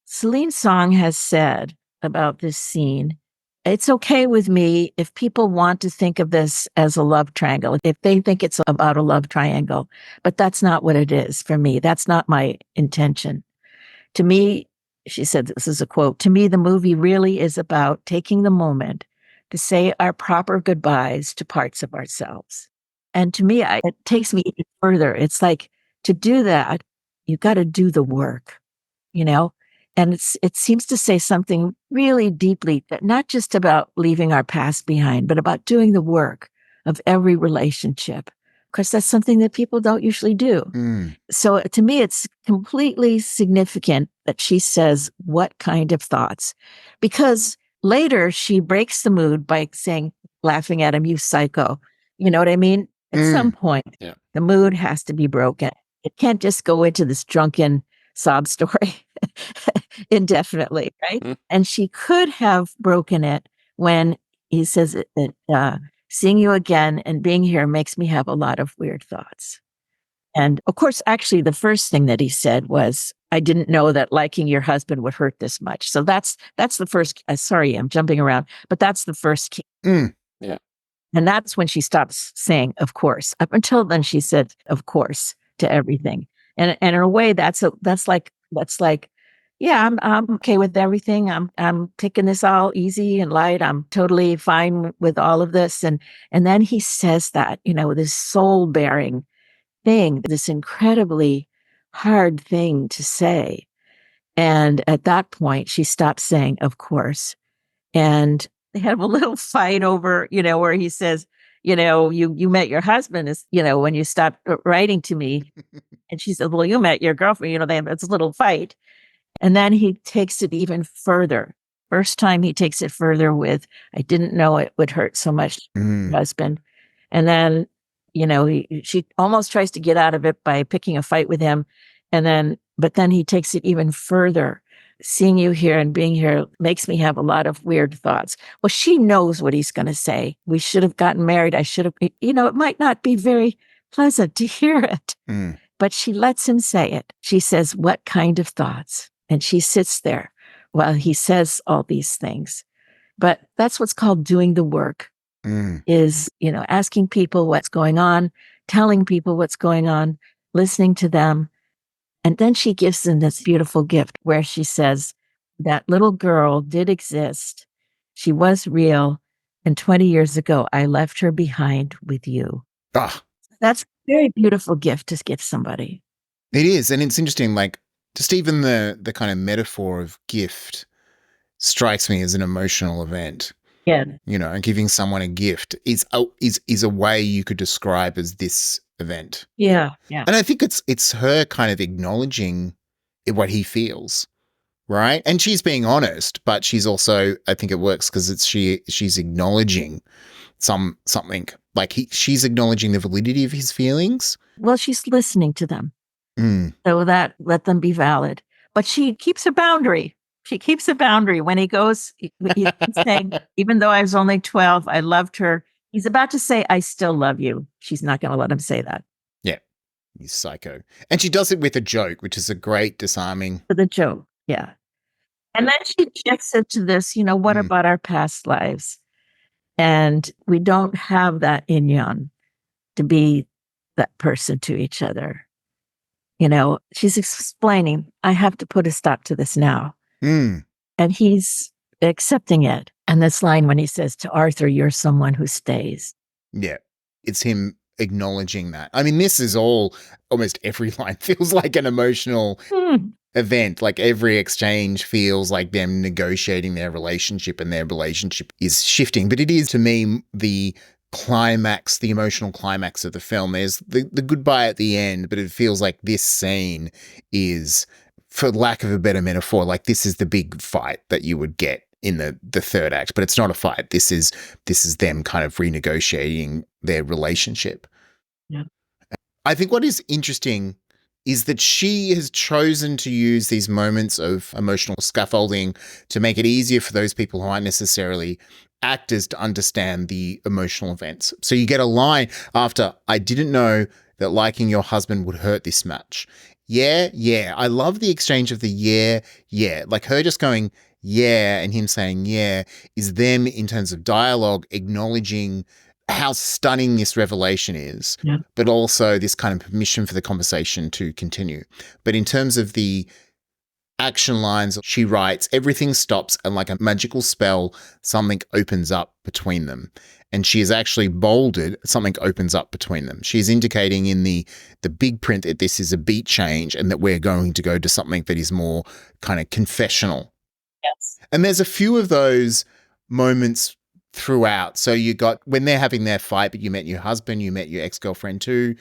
Celine Song has said about this scene, it's okay with me if people want to think of this as a love triangle, if they think it's about a love triangle, but that's not what it is for me. That's not my intention. To me, she said, this is a quote, to me, the movie really is about taking the moment to say our proper goodbyes to parts of ourselves. And to me, it takes me even further. It's like, to do that, you got to do the work, And it seems to say something really deeply, not just about leaving our past behind, but about doing the work of every relationship. Because that's something that people don't usually do. So to me, it's completely significant that she says, what kind of thoughts? Because later she breaks the mood by saying, laughing at him, you psycho. You know what I mean? At some point, the mood has to be broken. It can't just go into this drunken sob story indefinitely, right? And she could have broken it when he says that seeing you again and being here makes me have a lot of weird thoughts. And of course, actually, the first thing that he said was, I didn't know that liking your husband would hurt this much. So that's the first, sorry, I'm jumping around, but that's the first key. Yeah. And that's when she stops saying, of course. Up until then, she said, of course, to everything. And in a way, that's like, yeah, I'm okay with everything. I'm taking this all easy and light. I'm totally fine with all of this. And then he says that, this soul bearing thing, this incredibly hard thing to say. And at that point, she stops saying, of course. And they have a little fight over, where he says, you met your husband is, when you stopped writing to me. And she said, well, you met your girlfriend, it's a little fight. And then he takes it even further. First time he takes it further with, I didn't know it would hurt so much, husband. And then, she almost tries to get out of it by picking a fight with him. But then he takes it even further. Seeing you here and being here makes me have a lot of weird thoughts. Well, she knows what he's going to say. We should have gotten married. I should have, it might not be very pleasant to hear it, but she lets him say it. She says, what kind of thoughts? And she sits there while he says all these things. But that's what's called doing the work, is, asking people what's going on, telling people what's going on, listening to them. And then she gives them this beautiful gift where she says, that little girl did exist. She was real. And 20 years ago, I left her behind with you. Ah, That's a very beautiful gift to give somebody. it is. And it's interesting, like, just even the kind of metaphor of gift strikes me as an emotional event. Yeah. Giving someone a gift is a way you could describe as this event. Yeah. Yeah. And I think it's her kind of acknowledging what he feels, right? And she's being honest, but she's also, I think it works because she's acknowledging something. Like she's acknowledging the validity of his feelings. Well, she's listening to them. So that let them be valid. But she keeps a boundary. She keeps a boundary when he goes, he's saying, even though I was only 12, I loved her. He's about to say, I still love you. She's not going to let him say that. Yeah. He's psycho. And she does it with a joke, which is a great disarming. With a joke. Yeah. And then she shifts it to this, what about our past lives? And we don't have that yin to be that person to each other. She's explaining, I have to put a stop to this now. And he's accepting it. And this line when he says to Arthur, you're someone who stays. Yeah. It's him acknowledging that. I mean, this is almost every line feels like an emotional event. Like every exchange feels like them negotiating their relationship, and their relationship is shifting. But it is, to me, the climax, the emotional climax of the film. There's the goodbye at the end, but it feels like this scene is, for lack of a better metaphor, like this is the big fight that you would get in the third act, but it's not a fight. This is them kind of renegotiating their relationship. Yeah. I think what is interesting is that she has chosen to use these moments of emotional scaffolding to make it easier for those people who aren't necessarily actors to understand the emotional events. So you get a line after, I didn't know that liking your husband would hurt this much. Yeah. I love the exchange of the yeah. Like her just going, yeah, and him saying, yeah, is them in terms of dialogue acknowledging how stunning this revelation is, but also this kind of permission for the conversation to continue. But in terms of the action lines, she writes, everything stops and like a magical spell, something opens up between them. And she has actually bolded, something opens up between them. She's indicating in the big print that this is a beat change and that we're going to go to something that is more kind of confessional. Yes. And there's a few of those moments throughout. So you got when they're having their fight, but you met your husband, you met your ex-girlfriend too.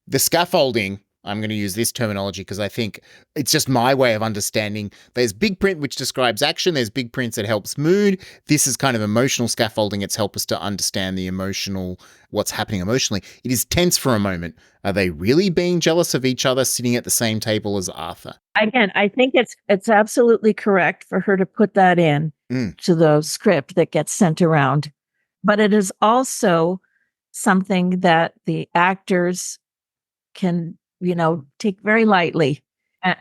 The scaffolding, I'm going to use this terminology because I think it's just my way of understanding. There's big print, which describes action. There's big prints that helps mood. This is kind of emotional scaffolding. It's helped us to understand the emotional, what's happening emotionally. It is tense for a moment. Are they really being jealous of each other sitting at the same table as Arthur? Again, I think it's absolutely correct for her to put that in to the script that gets sent around. But it is also something that the actors can, take very lightly.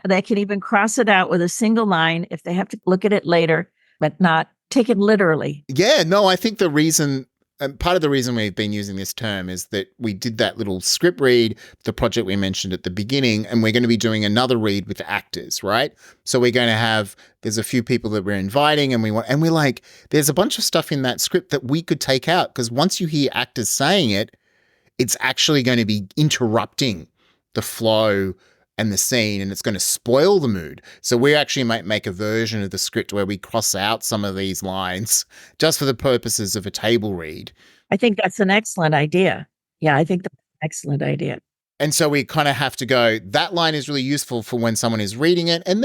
They can even cross it out with a single line if they have to look at it later, but not take it literally. Yeah, no, I think the reason, and part of the reason we've been using this term is that we did that little script read, the project we mentioned at the beginning, and we're going to be doing another read with actors, right? So we're going to have, there's a few people that we're inviting and we're like, there's a bunch of stuff in that script that we could take out because once you hear actors saying it, it's actually going to be interrupting the flow and the scene, and it's going to spoil the mood. So we actually might make a version of the script where we cross out some of these lines just for the purposes of a table read. I think that's an excellent idea. Yeah, I think that's an excellent idea. And so we kind of have to go, that line is really useful for when someone is reading it. And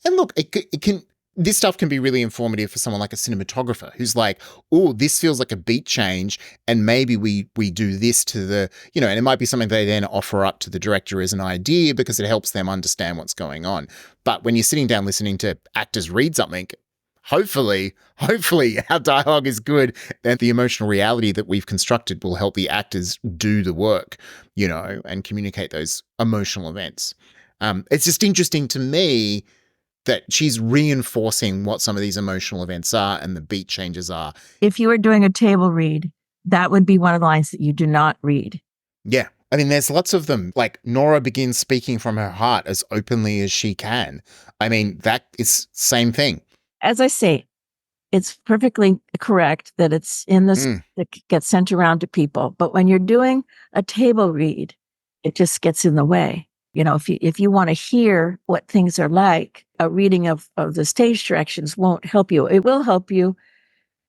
look, it can, this stuff can be really informative for someone like a cinematographer who's like, oh, this feels like a beat change. And maybe we do this to the, and it might be something they then offer up to the director as an idea because it helps them understand what's going on. But when you're sitting down listening to actors read something, hopefully our dialogue is good and the emotional reality that we've constructed will help the actors do the work, and communicate those emotional events. It's just interesting to me that she's reinforcing what some of these emotional events are and the beat changes are. If you were doing a table read, that would be one of the lines that you do not read. Yeah. I mean, there's lots of them. Like Nora begins speaking from her heart as openly as she can. I mean, that is same thing. As I say, it's perfectly correct that it's in this that gets sent around to people. But when you're doing a table read, it just gets in the way. If you want to hear what things are like, a reading of the stage directions won't help you. It will help you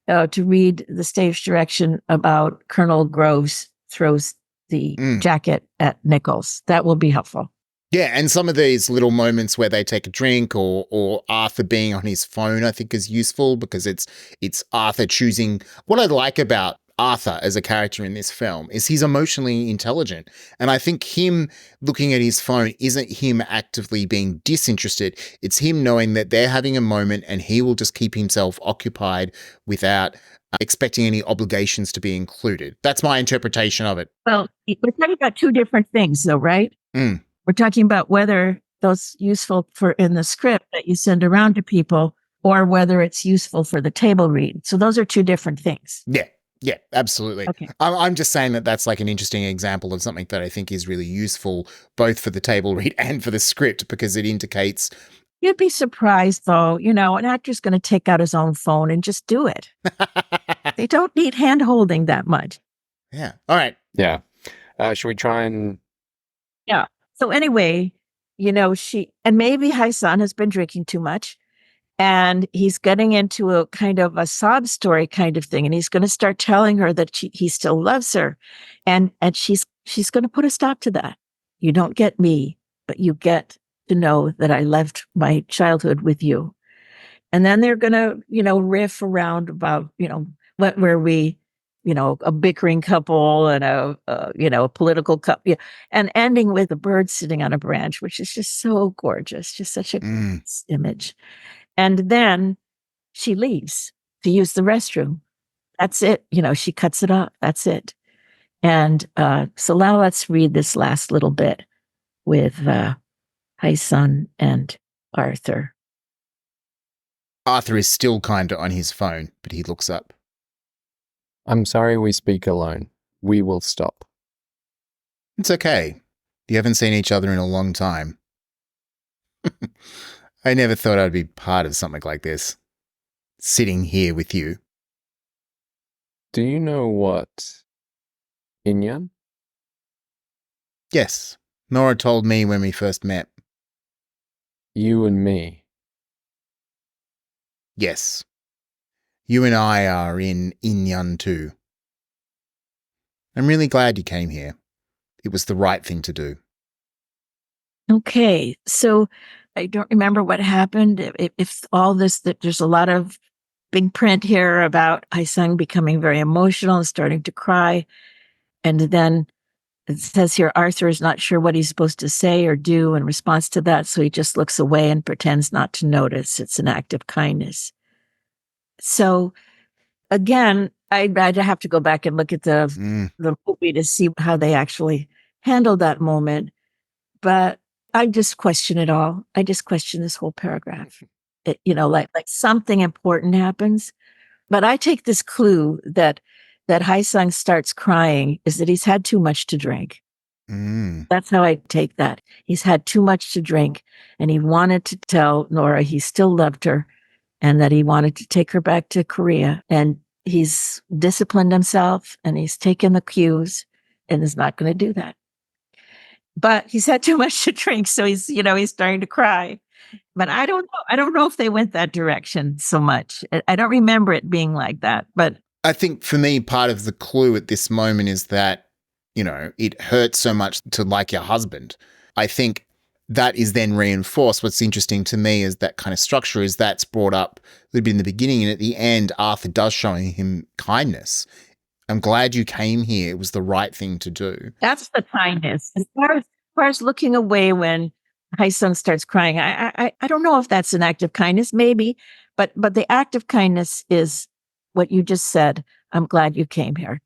to read the stage direction about Colonel Groves throws the jacket at Nichols. That will be helpful. Yeah, and some of these little moments where they take a drink or Arthur being on his phone, I think is useful because it's Arthur choosing. What I like about Arthur as a character in this film is he's emotionally intelligent. And I think him looking at his phone isn't him actively being disinterested. It's him knowing that they're having a moment and he will just keep himself occupied without expecting any obligations to be included. That's my interpretation of it. Well, we're talking about two different things though, right? We're talking about whether those useful for in the script that you send around to people or whether it's useful for the table read. So those are two different things. Yeah, absolutely. Okay. I'm just saying that that's like an interesting example of something that I think is really useful both for the table read and for the script because it indicates. You'd be surprised though, an actor's going to take out his own phone and just do it. They don't need hand holding that much. Yeah. All right. Yeah. Should we try and... Yeah. So anyway, and maybe Hai-san has been drinking too much and he's getting into a kind of a sob story kind of thing. And he's going to start telling her that he still loves her. And she's going to put a stop to that. You don't get me, but you get to know that I left my childhood with you. And then they're going to, riff around about, what were we, a bickering couple and a political couple, and ending with a bird sitting on a branch, which is just so gorgeous, just such a gorgeous image. And then she leaves to use the restroom. That's it. She cuts it off. That's it. And so now let's read this last little bit with Hai-san and Arthur. Arthur is still kind of on his phone, but he looks up. I'm sorry we speak alone. We will stop. It's okay. You haven't seen each other in a long time. I never thought I'd be part of something like this. Sitting here with you. Do you know what Inyan? Yes. Nora told me when we first met. You and me. Yes. You and I are in Inyan too. I'm really glad you came here. It was the right thing to do. Okay, so I don't remember what happened. If all this, that there's a lot of big print here about Hai-san becoming very emotional and starting to cry. And then it says here, Arthur is not sure what he's supposed to say or do in response to that. So he just looks away and pretends not to notice. It's an act of kindness. So again, I'd have to go back and look at the movie to see how they actually handled that moment. But I just question it all. I just question this whole paragraph. Like something important happens. But I take this clue that Hai-san starts crying is that he's had too much to drink. That's how I take that. He's had too much to drink and he wanted to tell Nora he still loved her and that he wanted to take her back to Korea. And he's disciplined himself and he's taken the cues and is not going to do that. But he's had too much to drink, so he's starting to cry. But I don't know. I don't know if they went that direction so much. I don't remember it being like that. But I think for me, part of the clue at this moment is that, it hurts so much to like your husband. I think that is then reinforced. What's interesting to me is that kind of structure is that's brought up a little bit in the beginning, and at the end, Arthur does show him kindness. I'm glad you came here. It was the right thing to do. That's the kindness. As far as looking away when Hai-sun starts crying, I don't know if that's an act of kindness, maybe, but the act of kindness is what you just said. I'm glad you came here.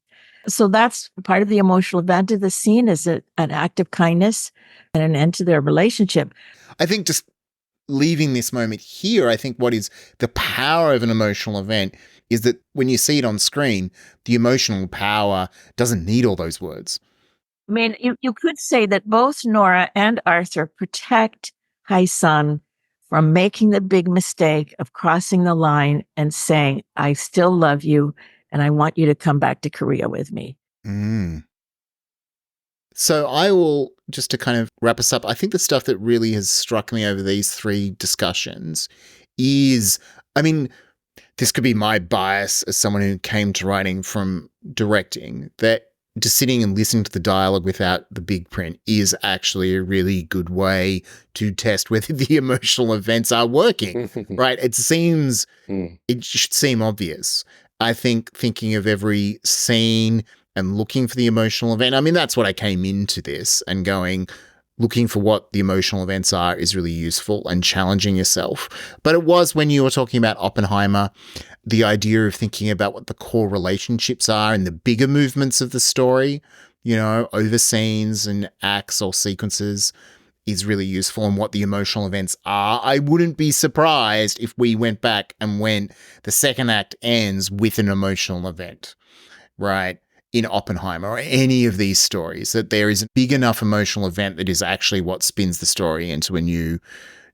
So that's part of the emotional event of the scene, is an act of kindness and an end to their relationship. I think just leaving this moment here, I think what is the power of an emotional event is that when you see it on screen, the emotional power doesn't need all those words. I mean, you could say that both Nora and Arthur protect Hai-sun from making the big mistake of crossing the line and saying, I still love you and I want you to come back to Korea with me. So I will, just to kind of wrap us up, I think the stuff that really has struck me over these three discussions is, this could be my bias as someone who came to writing from directing, that just sitting and listening to the dialogue without the big print is actually a really good way to test whether the emotional events are working, right? It should seem obvious. I think thinking of every scene and looking for the emotional event, that's what I came into this and going, looking for what the emotional events are is really useful and challenging yourself. But it was when you were talking about Oppenheimer, the idea of thinking about what the core relationships are and the bigger movements of the story, over scenes and acts or sequences is really useful, and what the emotional events are. I wouldn't be surprised if we went back and the second act ends with an emotional event, right? In Oppenheimer or any of these stories, that there is a big enough emotional event that is actually what spins the story into a new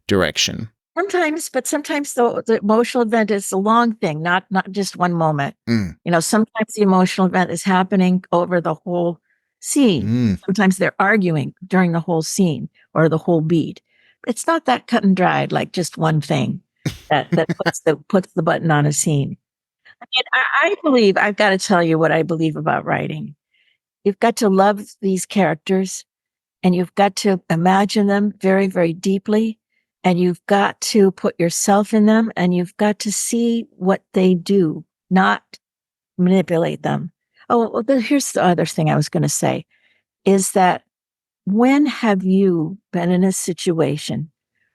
direction. Sometimes the emotional event is a long thing, not just one moment. Sometimes the emotional event is happening over the whole scene. Sometimes they're arguing during the whole scene or the whole beat. It's not that cut and dried, like just one thing that puts the button on a scene. I believe, I've got to tell you what I believe about writing. You've got to love these characters, and you've got to imagine them very, very deeply, and you've got to put yourself in them, and you've got to see what they do, not manipulate them. Oh, well, here's the other thing I was going to say, is that when have you been in a situation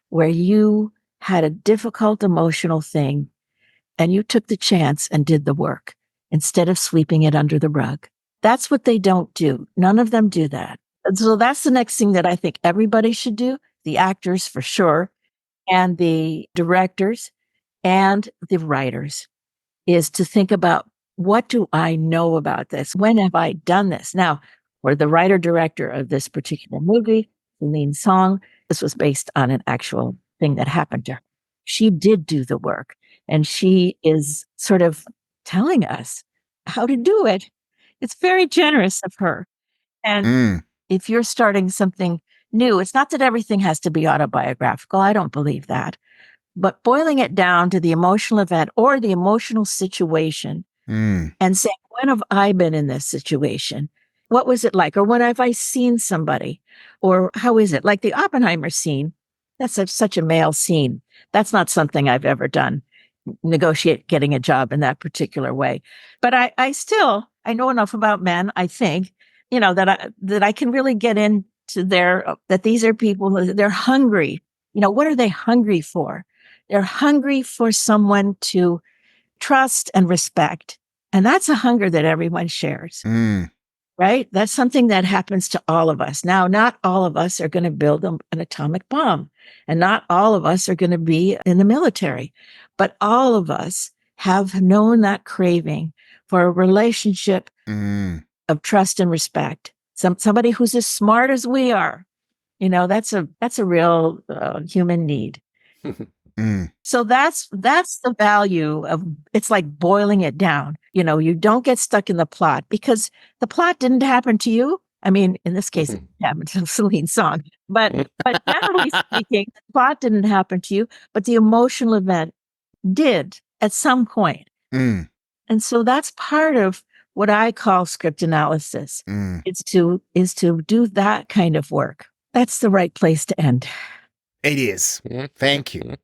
where you had a difficult emotional thing and you took the chance and did the work instead of sweeping it under the rug? That's what they don't do. None of them do that. And so that's the next thing that I think everybody should do, the actors for sure, and the directors and the writers, is to think about, what do I know about this? When have I done this? Now, for the writer-director of this particular movie, Celine Song, this was based on an actual thing that happened to her. She did do the work, and she is sort of telling us how to do it. It's very generous of her. And if you're starting something new, it's not that everything has to be autobiographical. I don't believe that. But boiling it down to the emotional event or the emotional situation and saying, when have I been in this situation? What was it like? Or when have I seen somebody? Or how is it? Like the Oppenheimer scene, that's such a male scene. That's not something I've ever done, negotiate getting a job in that particular way. But I know enough about men, I think, that I can really get into that these are people they're hungry. What are they hungry for? They're hungry for someone to trust and respect. And that's a hunger that everyone shares, right? That's something that happens to all of us. Now, not all of us are going to build an atomic bomb, and not all of us are going to be in the military, but all of us have known that craving for a relationship of trust and respect. Somebody who's as smart as we are. That's a real human need. So that's the value of, it's like boiling it down. You don't get stuck in the plot, because the plot didn't happen to you. I mean, in this case, it happened to Celine Song, but generally speaking, the plot didn't happen to you, but the emotional event did at some point. And so that's part of what I call script analysis. Is to do that kind of work. That's the right place to end. It is. Thank you.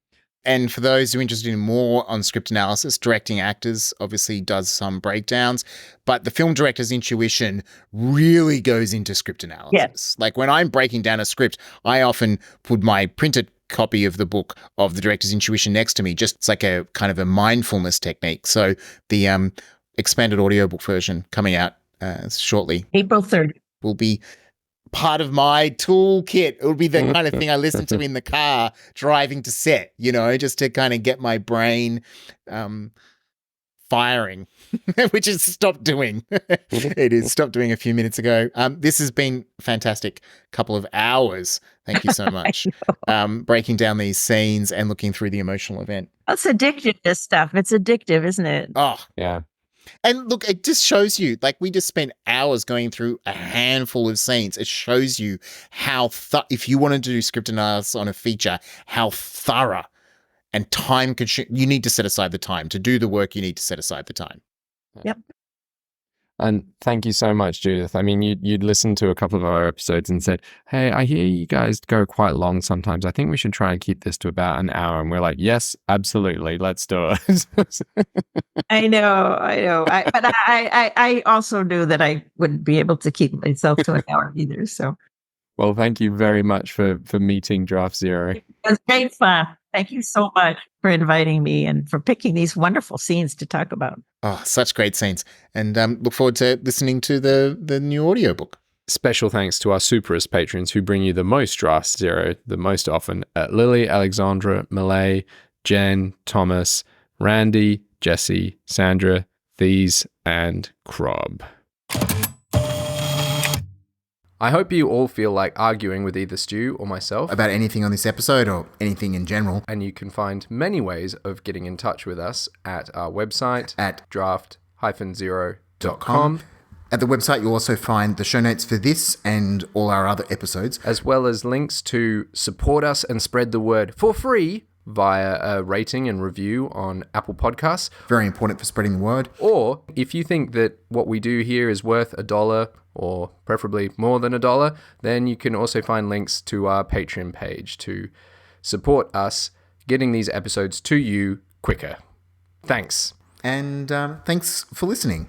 And for those who are interested in more on script analysis, Directing Actors obviously does some breakdowns, but the film director's intuition really goes into script analysis. Yes. Like when I'm breaking down a script, I often put my printed copy of the book of the director's intuition next to me, just it's like a kind of a mindfulness technique. So the expanded audiobook version coming out shortly. April 3rd. Will be part of my toolkit. It would be the kind of thing I listen to in the car driving to set, just to kind of get my brain firing, which is stopped doing. It is stopped doing a few minutes ago. This has been fantastic couple of hours. Thank you so much. Breaking down these scenes and looking through the emotional event. It's addictive, this stuff. It's addictive, isn't it? Oh, Yeah. and look, it just shows you, like we just spent hours going through a handful of scenes. It shows you how, if you wanted to do script analysis on a feature, how thorough and time consuming, you need to set aside the time. To do the work, you need to set aside the time. Yep. And thank you so much, Judith. I mean, you'd listened to a couple of our episodes and said, hey, I hear you guys go quite long sometimes. I think we should try and keep this to about an hour. And we're like, yes, absolutely. Let's do it. I know. But I also knew that I wouldn't be able to keep myself to an hour either. So, well, thank you very much for meeting Draft Zero. It was great fun. Thank you so much for inviting me and for picking these wonderful scenes to talk about. Oh, such great scenes. And look forward to listening to the new audiobook. Special thanks to our Superist patrons who bring you the most Draft Zero the most often at Lily, Alexandra, Malay, Jen, Thomas, Randy, Jesse, Sandra, These, and Crob. I hope you all feel like arguing with either Stu or myself About anything on this episode or anything in general. and you can find many ways of getting in touch with us at our website At draft-zero.com, At the website, you'll also find the show notes for this and all our other episodes. as well as links to support us and spread the word for free via a rating and review on Apple Podcasts. Very important for spreading the word. Or if you think that what we do here is worth $1 or preferably more than $1, then you can also find links to our Patreon page to support us getting these episodes to you quicker. Thanks. And thanks for listening.